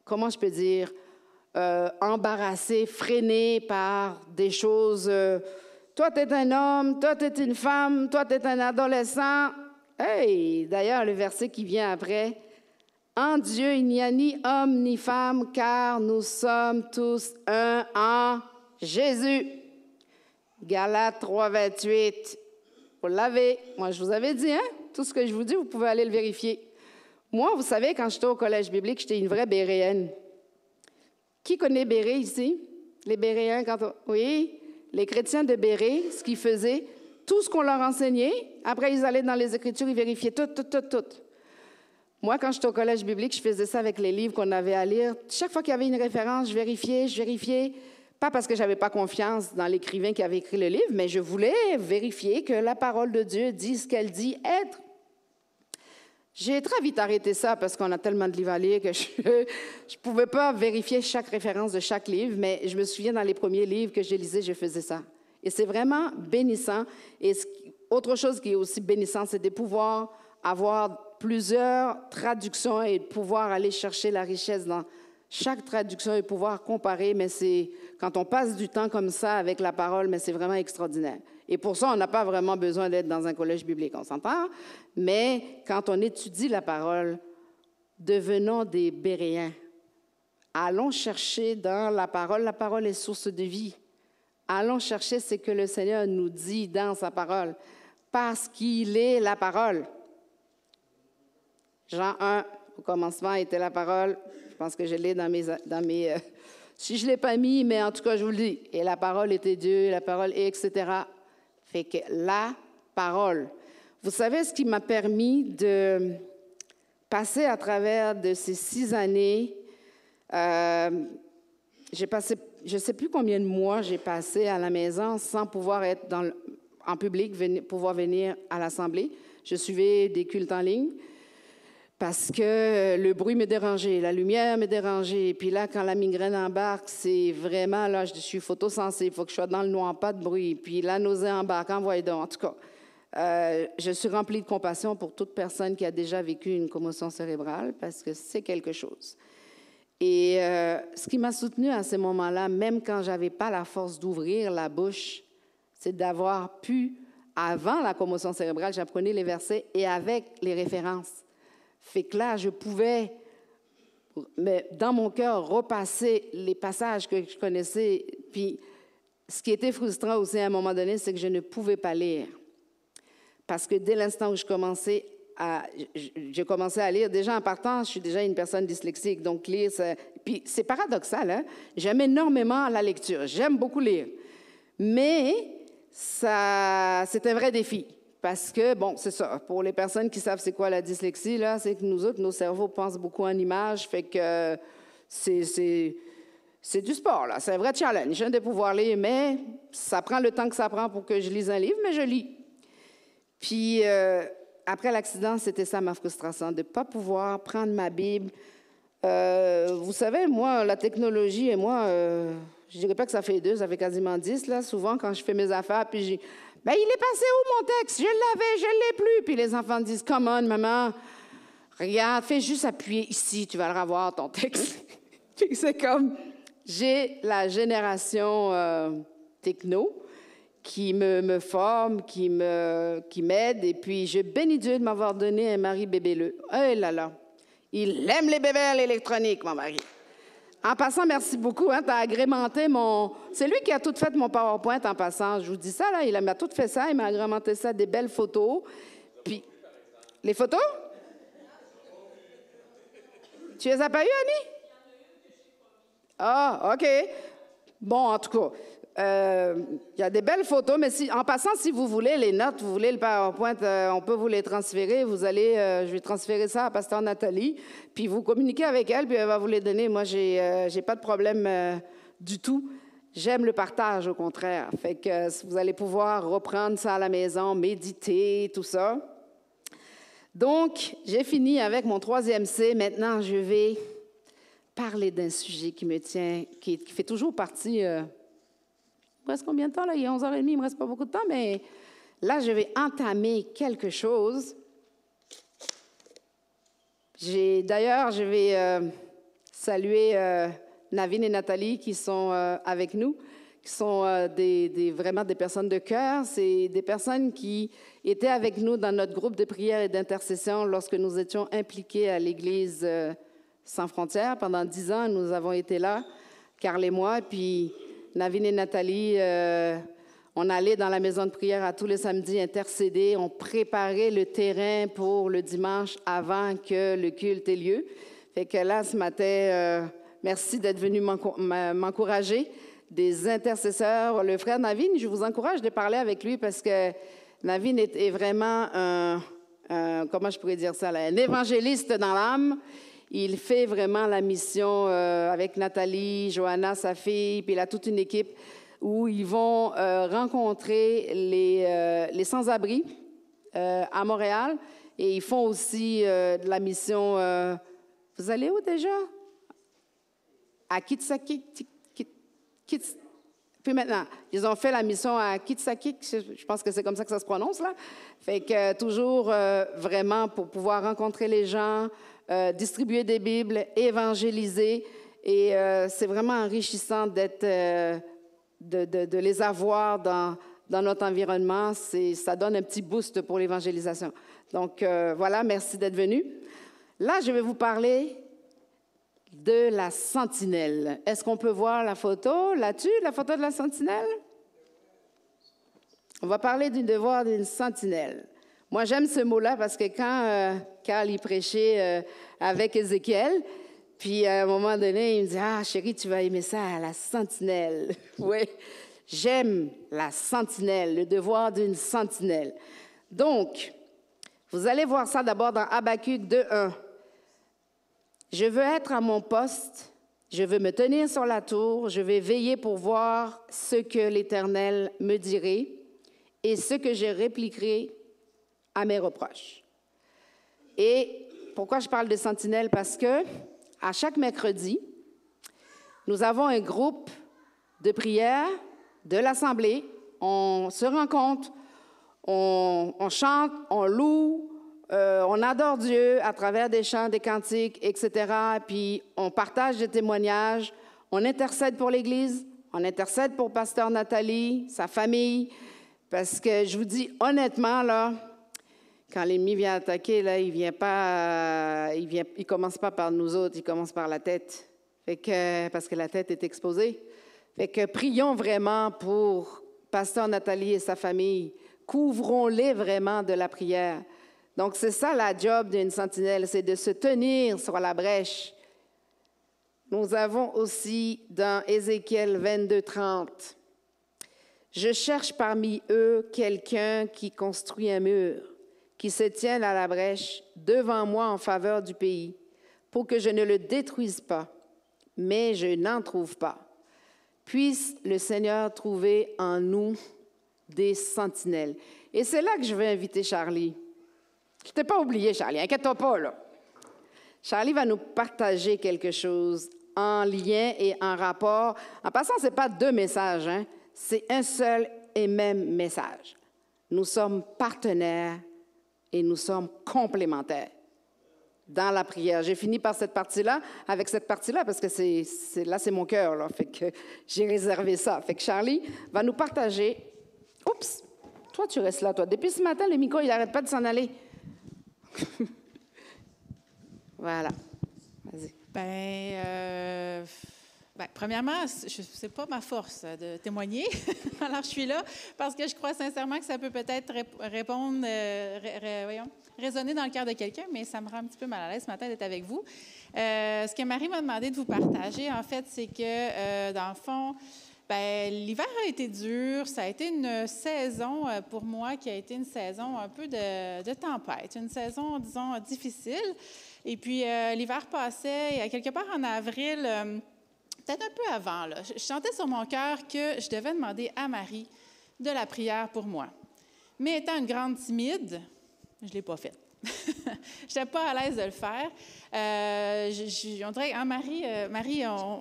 comment je peux dire, embarrasser, freiner par des choses. Toi, tu es un homme, toi, tu es une femme, toi, tu es un adolescent. Hey, d'ailleurs, le verset qui vient après, « En Dieu, il n'y a ni homme ni femme, car nous sommes tous un en Jésus. » Galates 3, 28. Vous l'avez. Moi, je vous avais dit, hein? Tout ce que je vous dis, vous pouvez aller le vérifier. Moi, vous savez, quand j'étais au collège biblique, j'étais une vraie béréenne. Qui connaît Béré ici? Les Béréens, oui, les chrétiens de Béré, ce qu'ils faisaient, tout ce qu'on leur enseignait, après, ils allaient dans les Écritures, ils vérifiaient tout. Moi, quand j'étais au collège biblique, je faisais ça avec les livres qu'on avait à lire. Chaque fois qu'il y avait une référence, je vérifiais. Pas parce que je n'avais pas confiance dans l'écrivain qui avait écrit le livre, mais je voulais vérifier que la parole de Dieu dit ce qu'elle dit être. J'ai très vite arrêté ça parce qu'on a tellement de livres à lire que je ne pouvais pas vérifier chaque référence de chaque livre, mais je me souviens dans les premiers livres que je lisais, je faisais ça. Et c'est vraiment bénissant. Et autre chose qui est aussi bénissant, c'est de pouvoir avoir plusieurs traductions et de pouvoir aller chercher la richesse dans chaque traduction et pouvoir comparer. Mais c'est quand on passe du temps comme ça avec la parole, mais c'est vraiment extraordinaire. Et pour ça, on n'a pas vraiment besoin d'être dans un collège biblique, on s'entend. Mais quand on étudie la parole, devenons des Béréens. Allons chercher dans la parole est source de vie. Allons chercher ce que le Seigneur nous dit dans sa parole, parce qu'il est la parole. Jean 1, au commencement était la parole. Je pense que je l'ai dans mes si je ne l'ai pas mis, mais en tout cas, je vous le dis. Et la parole était Dieu, la parole est, etc. Fait que la parole. Vous savez ce qui m'a permis de passer à travers de ces 6 années, j'ai passé, je ne sais plus combien de mois j'ai passé à la maison sans pouvoir être en public, pouvoir venir à l'Assemblée. Je suivais des cultes en ligne parce que le bruit me dérangeait, la lumière me dérangeait. Puis là, quand la migraine embarque, c'est vraiment, là, je suis photosensible, il faut que je sois dans le noir, pas de bruit. Puis la nausée embarque, envoyez donc. En tout cas, je suis remplie de compassion pour toute personne qui a déjà vécu une commotion cérébrale parce que c'est quelque chose. Et ce qui m'a soutenue à ce moment-là, même quand je n'avais pas la force d'ouvrir la bouche, c'est d'avoir pu, avant la commotion cérébrale, j'apprenais les versets et avec les références. Fait que là, je pouvais, dans mon cœur, repasser les passages que je connaissais. Puis, ce qui était frustrant aussi à un moment donné, c'est que je ne pouvais pas lire. Parce que dès l'instant où je commençais à lire, déjà en partant, je suis déjà une personne dyslexique, donc lire, puis c'est paradoxal, hein? J'aime énormément la lecture, j'aime beaucoup lire, mais c'est un vrai défi, parce que, bon, c'est ça, pour les personnes qui savent c'est quoi la dyslexie, là, c'est que nous autres, nos cerveaux pensent beaucoup en images, fait que c'est du sport, là, c'est un vrai challenge, de pouvoir lire, mais ça prend le temps que ça prend pour que je lise un livre, mais je lis. Puis, après l'accident, c'était ça ma frustration, de ne pas pouvoir prendre ma Bible. Vous savez, moi, la technologie et moi, je ne dirais pas que ça fait 2, ça fait quasiment 10, là. Souvent, quand je fais mes affaires, puis il est passé où mon texte? Je l'avais, je ne l'ai plus. Puis les enfants disent, come on, maman, regarde, fais juste appuyer ici, tu vas le revoir, ton texte. Puis c'est comme, j'ai la génération techno, qui me forme, qui m'aide. Et puis, je bénis Dieu de m'avoir donné un mari bébéleux. Oh là là! Il aime les bébés à l'électronique, mon mari. En passant, merci beaucoup. Hein, tu as agrémenté mon... C'est lui qui a tout fait mon PowerPoint en passant. Je vous dis ça, là. Il m'a tout fait ça. Il m'a agrémenté ça, des belles photos. Puis, les photos? Tu les as pas eu, Annie? Ah, OK. Bon, en tout cas, il y a des belles photos, mais en passant, si vous voulez les notes, vous voulez le PowerPoint, on peut vous les transférer. Je vais transférer ça à Pasteur Nathalie, puis vous communiquez avec elle, puis elle va vous les donner. Moi, j'ai pas de problème du tout. J'aime le partage, au contraire. Fait que vous allez pouvoir reprendre ça à la maison, méditer, tout ça. Donc, j'ai fini avec mon 3e C. Maintenant, je vais parler d'un sujet qui me tient, qui fait toujours partie. Il me reste combien de temps, là? Il est 11h30, il ne me reste pas beaucoup de temps, mais là, je vais entamer quelque chose. D'ailleurs, je vais saluer Navin et Nathalie qui sont avec nous, qui sont vraiment des personnes de cœur. C'est des personnes qui étaient avec nous dans notre groupe de prière et d'intercession lorsque nous étions impliqués à l'Église Sans Frontières. Pendant 10 ans, nous avons été là, Carl et moi, puis Navin et Nathalie, on allait dans la maison de prière à tous les samedis intercéder, on préparait le terrain pour le dimanche avant que le culte ait lieu. Fait que là, ce matin, merci d'être venu m'encourager. Des intercesseurs, le frère Navin, je vous encourage de parler avec lui parce que Navin est vraiment comment je pourrais dire ça, là, un évangéliste dans l'âme. Il fait vraiment la mission avec Nathalie, Johanna, sa fille, puis il a toute une équipe où ils vont rencontrer les sans-abri à Montréal. Et ils font aussi de la mission... vous allez où déjà? À Kitsakik. Puis maintenant, ils ont fait la mission à Kitsakik, je pense que c'est comme ça que ça se prononce, là. Fait que toujours vraiment pour pouvoir rencontrer les gens, distribuer des Bibles, évangéliser. Et c'est vraiment enrichissant de les avoir dans notre environnement. Ça donne un petit boost pour l'évangélisation. Donc voilà, merci d'être venu. Là, je vais vous parler de la sentinelle. Est-ce qu'on peut voir la photo là-dessus, la photo de la sentinelle? On va parler du devoir d'une sentinelle. Moi, j'aime ce mot-là parce que quand Carl y prêchait avec Ézéchiel, puis à un moment donné, il me dit « Ah, chérie, tu vas aimer ça, la sentinelle. » Oui, j'aime la sentinelle, le devoir d'une sentinelle. Donc, vous allez voir ça d'abord dans Habacuc 2:1. Je veux être à mon poste, je veux me tenir sur la tour, je vais veiller pour voir ce que l'Éternel me dirait et ce que je répliquerai à mes reproches. Et pourquoi je parle de sentinelle? Parce que à chaque mercredi, nous avons un groupe de prière de l'Assemblée. On se rencontre, on chante, on loue, on adore Dieu à travers des chants, des cantiques, etc. Puis on partage des témoignages, on intercède pour l'Église, on intercède pour Pasteur Nathalie, sa famille, parce que je vous dis honnêtement, là, quand l'ennemi vient attaquer, là, il commence pas par nous autres, il commence par la tête, parce que la tête est exposée. Fait que prions vraiment pour Pasteur Nathalie et sa famille, couvrons-les vraiment de la prière. Donc, c'est ça la job d'une sentinelle, c'est de se tenir sur la brèche. Nous avons aussi dans Ézéchiel 22:30, « Je cherche parmi eux quelqu'un qui construit un mur, qui se tienne à la brèche devant moi en faveur du pays, pour que je ne le détruise pas, mais je n'en trouve pas. Puisse le Seigneur trouver en nous des sentinelles. » Et c'est là que je veux inviter Charlie. Je ne t'ai pas oublié, Charlie, inquiète-toi pas, là. Charlie va nous partager quelque chose en lien et en rapport. En passant, ce n'est pas 2 messages, hein? C'est un seul et même message. Nous sommes partenaires et nous sommes complémentaires dans la prière. J'ai fini par cette partie-là, avec cette partie-là, parce que c'est mon cœur, là. Fait que j'ai réservé ça. Fait que Charlie va nous partager. Oups! Toi, tu restes là, toi. Depuis ce matin, le micro, il n'arrête pas de s'en aller. Voilà. Vas-y. Bien, premièrement, ce n'est pas ma force de témoigner. Alors, je suis là parce que je crois sincèrement que ça peut peut-être répondre, résonner dans le cœur de quelqu'un, mais ça me rend un petit peu mal à l'aise ce matin d'être avec vous. Ce que Marie m'a demandé de vous partager, en fait, c'est que, dans le fond, ben, l'hiver a été dur. Ça a été une saison, pour moi, qui a été une saison un peu de tempête, une saison, disons, difficile. Et puis, l'hiver passait, quelque part en avril, peut-être un peu avant, là, je sentais sur mon cœur que je devais demander à Marie de la prière pour moi. Mais étant une grande timide, je ne l'ai pas faite. Je n'étais pas à l'aise de le faire. On dirait, hein, Marie,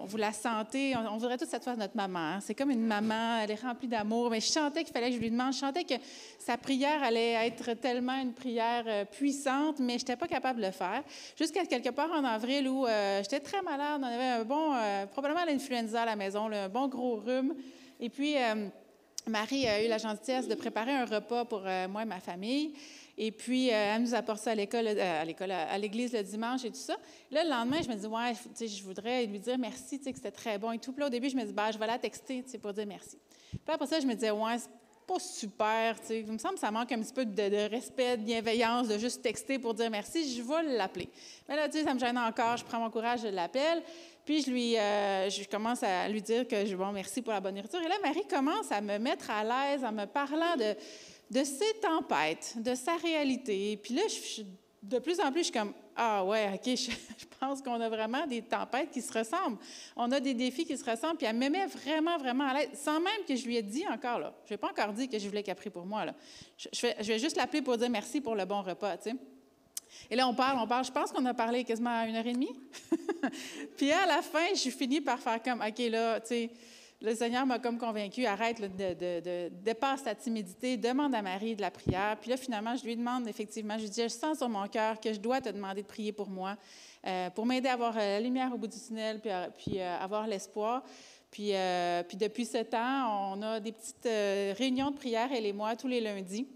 vous la sentez, on voudrait toute cette fois notre maman. Hein. C'est comme une maman, elle est remplie d'amour, mais je sentais qu'il fallait que je lui demande, je sentais que sa prière allait être tellement une prière puissante, mais je n'étais pas capable de le faire. Jusqu'à quelque part en avril où j'étais très malade, on avait un bon, probablement l'influenza à la maison, là, un bon gros rhume. Et puis, Marie a eu la gentillesse de préparer un repas pour moi et ma famille. Et puis, elle nous apporte ça à l'église le dimanche et tout ça. Là, le lendemain, je me dis, ouais, je voudrais lui dire merci, que c'était très bon et tout. Puis là, au début, je me dis, je vais la texter pour dire merci. Puis après ça, je me disais, ouais, c'est pas super. Il me semble que ça manque un petit peu de respect, de bienveillance, de juste texter pour dire merci. Je vais l'appeler. Mais là, ça me gêne encore. Je prends mon courage, je l'appelle. Puis, je commence à lui dire que bon, merci pour la bonne nourriture. Et là, Marie commence à me mettre à l'aise en me parlant de ses tempêtes, de sa réalité. Puis là, de plus en plus, je suis comme, ah ouais, OK, je pense qu'on a vraiment des tempêtes qui se ressemblent. On a des défis qui se ressemblent, puis elle me met vraiment, vraiment à l'aise, sans même que je lui ai dit encore, là. Je n'ai pas encore dit que je voulais qu'elle prie pour moi, là. Je vais juste l'appeler pour dire merci pour le bon repas, tu sais. Et là, on parle. Je pense qu'on a parlé quasiment à 1h30. Puis à la fin, je finis par faire comme, OK, là, tu sais, le Seigneur m'a comme convaincue, arrête là, dépasse ta timidité, demande à Marie de la prière. Puis là, finalement, je lui demande effectivement, je lui dis, je sens sur mon cœur que je dois te demander de prier pour moi, pour m'aider à avoir la lumière au bout du tunnel, puis avoir l'espoir. Puis depuis ce temps, on a des petites réunions de prière, elle et moi, tous les lundis.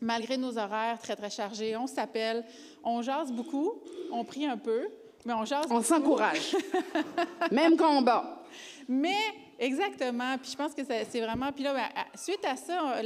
Malgré nos horaires très, très chargés, on s'appelle, on jase beaucoup, on prie un peu, mais on jase beaucoup. On s'encourage, même quand on bat. Mais, exactement, puis je pense que c'est vraiment... Puis là, suite à ça,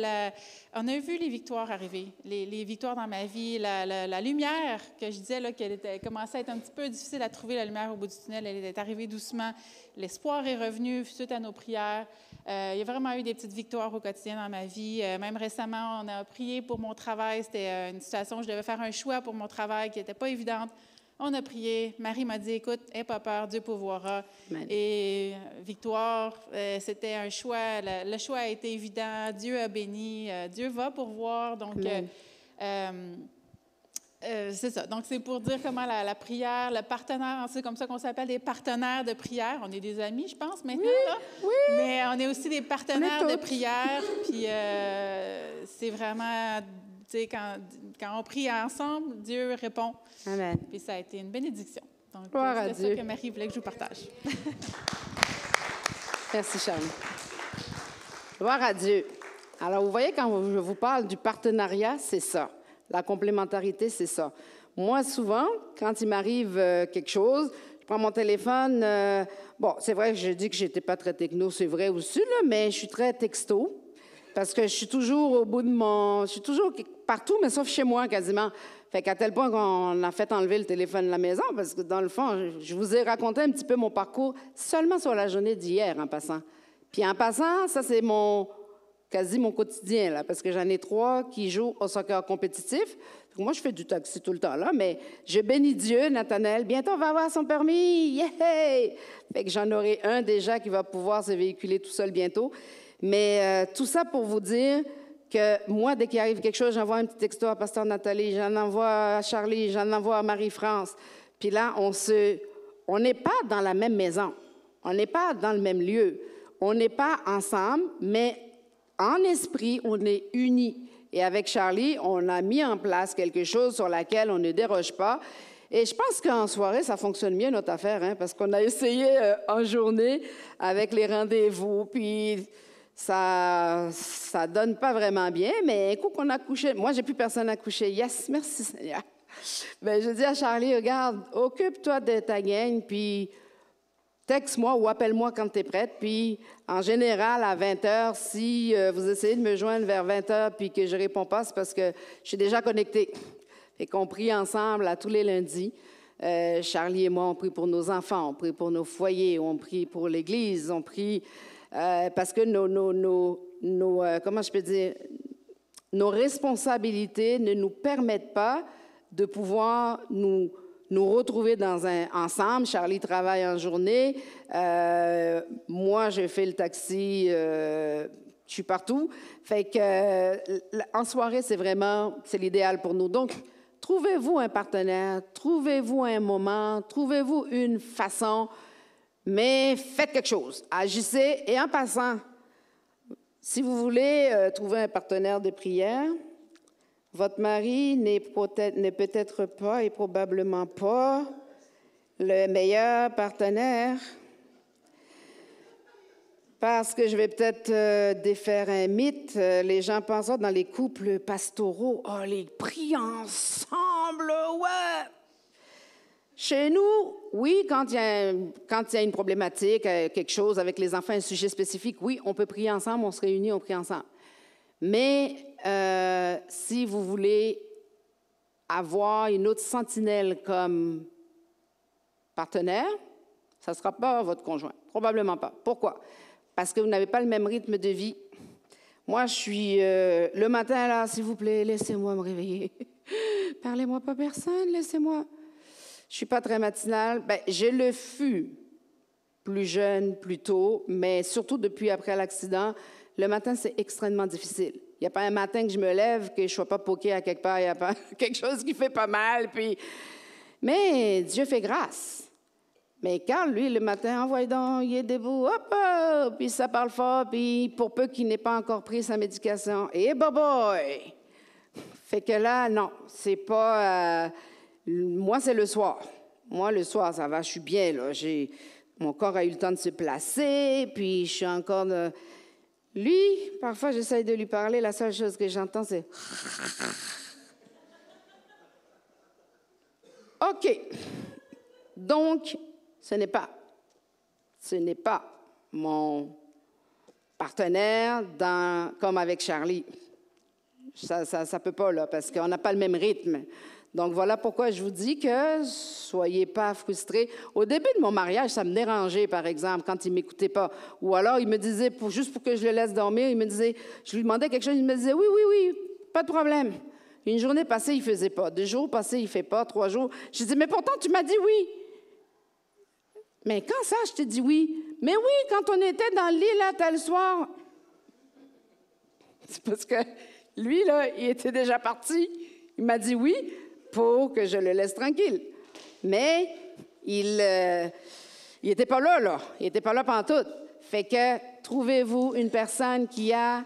on a vu les victoires arriver, les victoires dans ma vie, la lumière que je disais là, qu'elle commençait à être un petit peu difficile à trouver, la lumière au bout du tunnel, elle est arrivée doucement. L'espoir est revenu suite à nos prières. Il y a vraiment eu des petites victoires au quotidien dans ma vie. Même récemment, on a prié pour mon travail. C'était une situation où je devais faire un choix pour mon travail qui n'était pas évidente. On a prié. Marie m'a dit, écoute, n'aie pas peur, Dieu pourvoira. Amen. Et victoire, c'était un choix. Le choix a été évident. Dieu a béni. Dieu va pourvoir. Donc, c'est ça. Donc, c'est pour dire comment la prière, le partenaire, c'est comme ça qu'on s'appelle des partenaires de prière. On est des amis, je pense, maintenant, là. Oui. Mais on est aussi des partenaires de prière. Puis, c'est vraiment, tu sais, quand on prie ensemble, Dieu répond. Amen. Puis, ça a été une bénédiction. Donc, c'est ça que Marie voulait que je vous partage. Merci, Charles. Gloire à Dieu. Alors, vous voyez, quand je vous parle du partenariat, c'est ça. La complémentarité, c'est ça. Moi, souvent, quand il m'arrive quelque chose, je prends mon téléphone. Bon, c'est vrai que je dis que je n'étais pas très techno, c'est vrai aussi, là, mais je suis très texto parce que je suis toujours au bout de mon... Je suis toujours partout, mais sauf chez moi, quasiment. Fait qu'à tel point qu'on a fait enlever le téléphone de la maison parce que, dans le fond, je vous ai raconté un petit peu mon parcours seulement sur la journée d'hier, en passant. Puis en passant, ça, c'est quasi mon quotidien, là, parce que j'en ai 3 qui jouent au soccer compétitif. Moi, je fais du taxi tout le temps, là, mais je bénis Dieu, Nathanaël. Bientôt, on va avoir son permis. Yeah! Fait que j'en aurai un déjà qui va pouvoir se véhiculer tout seul bientôt. Mais tout ça pour vous dire que moi, dès qu'il arrive quelque chose, j'envoie un petit texto à Pasteur Nathalie, j'en envoie à Charlie, j'en envoie à Marie-France. Puis là, on n'est pas dans la même maison. On n'est pas dans le même lieu. On n'est pas ensemble, mais en esprit, on est unis. Et avec Charlie, on a mis en place quelque chose sur laquelle on ne déroge pas. Et je pense qu'en soirée, ça fonctionne mieux, notre affaire, hein, parce qu'on a essayé en journée avec les rendez-vous, puis ça donne pas vraiment bien. Mais un coup qu'on a couché, moi, j'ai plus personne à coucher. Yes, merci Seigneur. Bien, je dis à Charlie, regarde, occupe-toi de ta gang, puis texte-moi ou appelle-moi quand tu es prête. Puis, en général, à 20 heures, si vous essayez de me joindre vers 20 heures puis que je ne réponds pas, c'est parce que je suis déjà connectée. Et qu'on prie ensemble à tous les lundis. Charlie et moi, on prie pour nos enfants, on prie pour nos foyers, on prie pour l'Église, on prie parce que comment je peux dire, nos responsabilités ne nous permettent pas de pouvoir nous retrouver ensemble. Charlie travaille en journée. Moi, je fais le taxi. Je suis partout. Fait que en soirée, c'est l'idéal pour nous. Donc, trouvez-vous un partenaire, trouvez-vous un moment, trouvez-vous une façon, mais faites quelque chose. Agissez. Et en passant, si vous voulez trouver un partenaire de prière, votre mari n'est peut-être pas et probablement pas le meilleur partenaire, parce que je vais peut-être défaire un mythe. Les gens pensent dans les couples pastoraux, oh, les prient ensemble, ouais! Chez nous, oui, quand il y a une problématique, quelque chose avec les enfants, un sujet spécifique, oui, on peut prier ensemble, on se réunit, on prie ensemble. Mais si vous voulez avoir une autre sentinelle comme partenaire, ça ne sera pas votre conjoint, probablement pas. Pourquoi? Parce que vous n'avez pas le même rythme de vie. Moi, je suis le matin, là, s'il vous plaît, laissez-moi me réveiller. Parlez-moi pas personne, laissez-moi. Je ne suis pas très matinale. Bien, je le fus plus jeune, plus tôt, mais surtout depuis après l'accident, le matin, c'est extrêmement difficile. Il n'y a pas un matin que je me lève, que je ne sois pas poquée à quelque part, il n'y a pas quelque chose qui fait pas mal. Puis... Mais Dieu fait grâce. Mais Carl, lui, le matin, envoie donc, il est debout, hop, hop, puis ça parle fort, puis pour peu qu'il n'ait pas encore pris sa médication, et boy! Fait que là, non, c'est pas... moi, c'est le soir. Moi, le soir, ça va, je suis bien, là. Mon corps a eu le temps de se placer, puis je suis encore... Lui, parfois, j'essaie de lui parler, la seule chose que j'entends, c'est... OK. Donc, ce n'est pas mon partenaire comme avec Charlie. Ça ne peut pas, là, parce qu'on n'a pas le même rythme. Donc, voilà pourquoi je vous dis que soyez pas frustrés. Au début de mon mariage, ça me dérangeait, par exemple, quand il ne m'écoutait pas. Ou alors, il me disait, juste pour que je le laisse dormir, je lui demandais quelque chose, il me disait, oui, pas de problème. Une journée passée, il ne faisait pas. 2 jours passés, il ne fait pas. 3 jours. Je dis, mais pourtant, tu m'as dit oui. Mais quand ça, je t'ai dit oui? Mais oui, quand on était dans le lit, là, tel soir. C'est parce que lui, là, il était déjà parti. Il m'a dit oui pour que je le laisse tranquille. Mais il n'était pas là, là. Il n'était pas là pantoute. Fait que trouvez-vous une personne qui a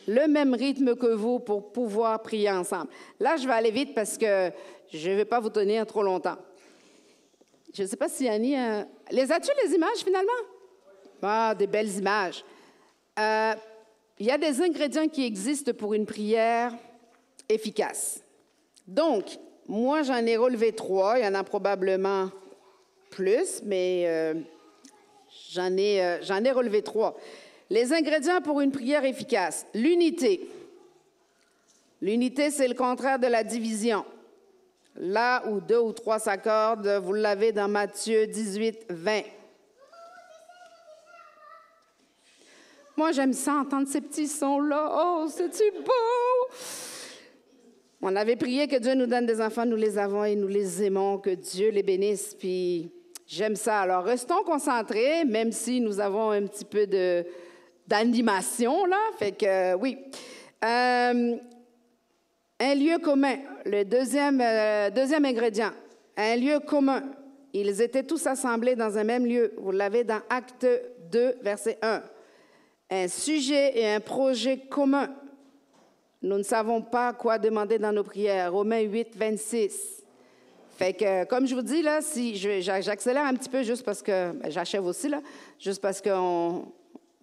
le même rythme que vous pour pouvoir prier ensemble. Là, je vais aller vite parce que je ne vais pas vous tenir trop longtemps. Je ne sais pas si Annie... Les as-tu, les images, finalement? Ah, des belles images. Il y a des ingrédients qui existent pour une prière efficace. Donc, moi, j'en ai relevé 3. Il y en a probablement plus, mais j'en ai relevé 3. Les ingrédients pour une prière efficace. L'unité. L'unité, c'est le contraire de la division. Là où 2 ou 3 s'accordent, vous l'avez dans Matthieu 18, 20. Moi, j'aime ça, entendre ces petits sons-là. Oh, c'est-tu beau! On avait prié que Dieu nous donne des enfants, nous les avons et nous les aimons, que Dieu les bénisse, puis j'aime ça. Alors, restons concentrés, même si nous avons un petit peu d'animation, là. Fait que, oui. Un lieu commun, le deuxième ingrédient, un lieu commun. Ils étaient tous assemblés dans un même lieu. Vous l'avez dans Acte 2, verset 1. Un sujet et un projet commun. Nous ne savons pas quoi demander dans nos prières. Romains 8, 26. Fait que, comme je vous dis, là, si j'accélère un petit peu juste parce que, j'achève aussi, là, juste parce qu'on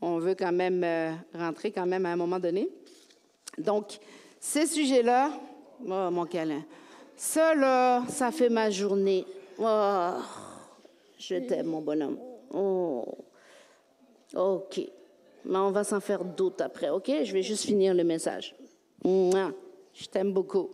veut quand même rentrer quand même à un moment donné. Donc, ces sujets-là, oh, mon câlin, ça, là, ça fait ma journée. Oh, je t'aime, mon bonhomme. Oh. OK. Mais on va s'en faire d'autres après, OK? Je vais juste finir le message. Mouah. Je t'aime beaucoup.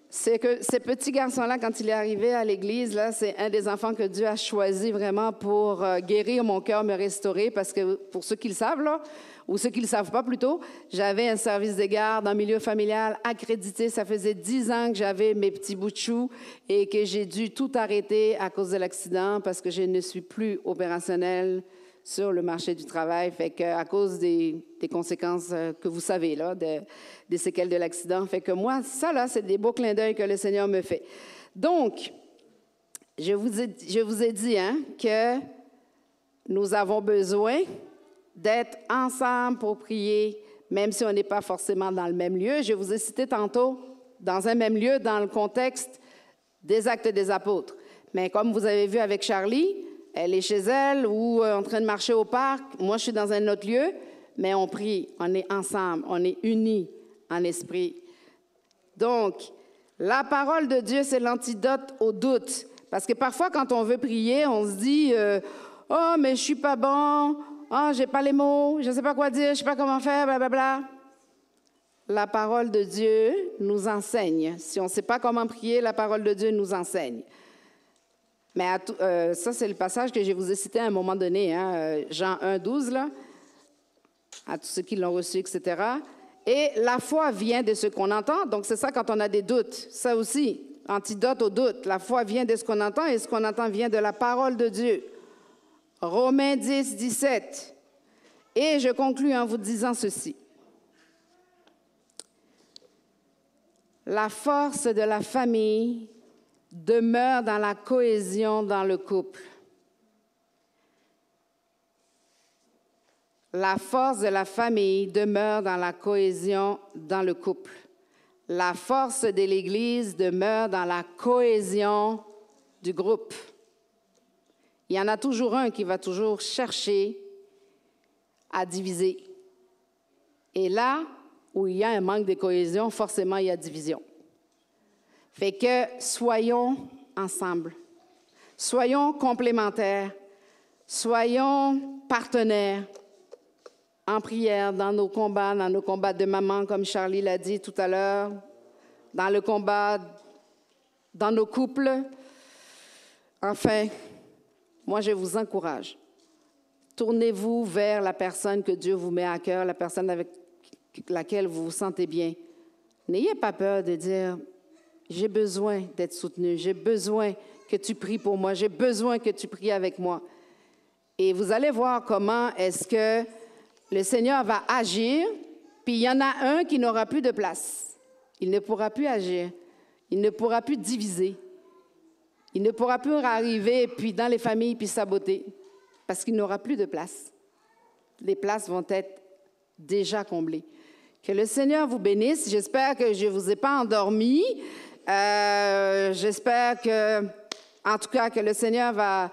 C'est que ces petits garçons-là, quand il est arrivé à l'église, là, c'est un des enfants que Dieu a choisi vraiment pour guérir mon cœur, me restaurer, parce que pour ceux qui le savent, là, ou ceux qui ne le savent pas plutôt, j'avais un service de garde en milieu familial accrédité. Ça faisait 10 ans que j'avais mes petits bouts de chou et que j'ai dû tout arrêter à cause de l'accident parce que je ne suis plus opérationnelle sur le marché du travail. Fait qu'à cause des conséquences que vous savez, là, des séquelles de l'accident. Fait que moi, ça, là, c'est des beaux clins d'œil que le Seigneur me fait. Donc, je vous ai dit que nous avons besoin d'être ensemble pour prier, même si on n'est pas forcément dans le même lieu. Je vous ai cité tantôt dans un même lieu, dans le contexte des Actes des Apôtres. Mais comme vous avez vu avec Charlie, elle est chez elle ou en train de marcher au parc. Moi, je suis dans un autre lieu, mais on prie, on est ensemble, on est unis en esprit. Donc, la parole de Dieu, c'est l'antidote au doute. Parce que parfois, quand on veut prier, on se dit « Oh, mais je suis pas bon. Oh, j'ai pas les mots. Je sais pas quoi dire. Je sais pas comment faire. Blablabla. » La parole de Dieu nous enseigne. Si on ne sait pas comment prier, la parole de Dieu nous enseigne. Mais ça, c'est le passage que je vous ai cité à un moment donné, Jean 1, 12, là, à tous ceux qui l'ont reçu, etc. Et la foi vient de ce qu'on entend. Donc, c'est ça quand on a des doutes. Ça aussi, antidote au doute. La foi vient de ce qu'on entend et ce qu'on entend vient de la parole de Dieu. Romains 10, 17. Et je conclus en vous disant ceci. La force de la famille demeure dans la cohésion dans le couple. La force de la famille demeure dans la cohésion dans le couple. La force de l'Église demeure dans la cohésion du groupe. Il y en a toujours un qui va toujours chercher à diviser. Et là où il y a un manque de cohésion, forcément, il y a division. Fait que soyons ensemble, soyons complémentaires, soyons partenaires en prière dans nos combats de maman, comme Charlie l'a dit tout à l'heure, dans le combat, dans nos couples. Enfin, moi, je vous encourage. Tournez-vous vers la personne que Dieu vous met à cœur, la personne avec laquelle vous vous sentez bien. N'ayez pas peur de dire « J'ai besoin d'être soutenu, j'ai besoin que tu pries pour moi, j'ai besoin que tu pries avec moi. » Et vous allez voir comment est-ce que le Seigneur va agir, puis il y en a un qui n'aura plus de place. Il ne pourra plus agir, il ne pourra plus diviser, il ne pourra plus arriver puis dans les familles puis saboter, parce qu'il n'aura plus de place. Les places vont être déjà comblées. Que le Seigneur vous bénisse. J'espère que je ne vous ai pas endormi. J'espère que, en tout cas, que le Seigneur va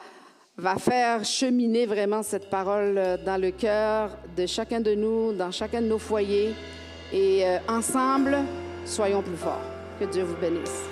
faire cheminer vraiment cette parole dans le cœur de chacun de nous, dans chacun de nos foyers. Et ensemble, soyons plus forts. Que Dieu vous bénisse.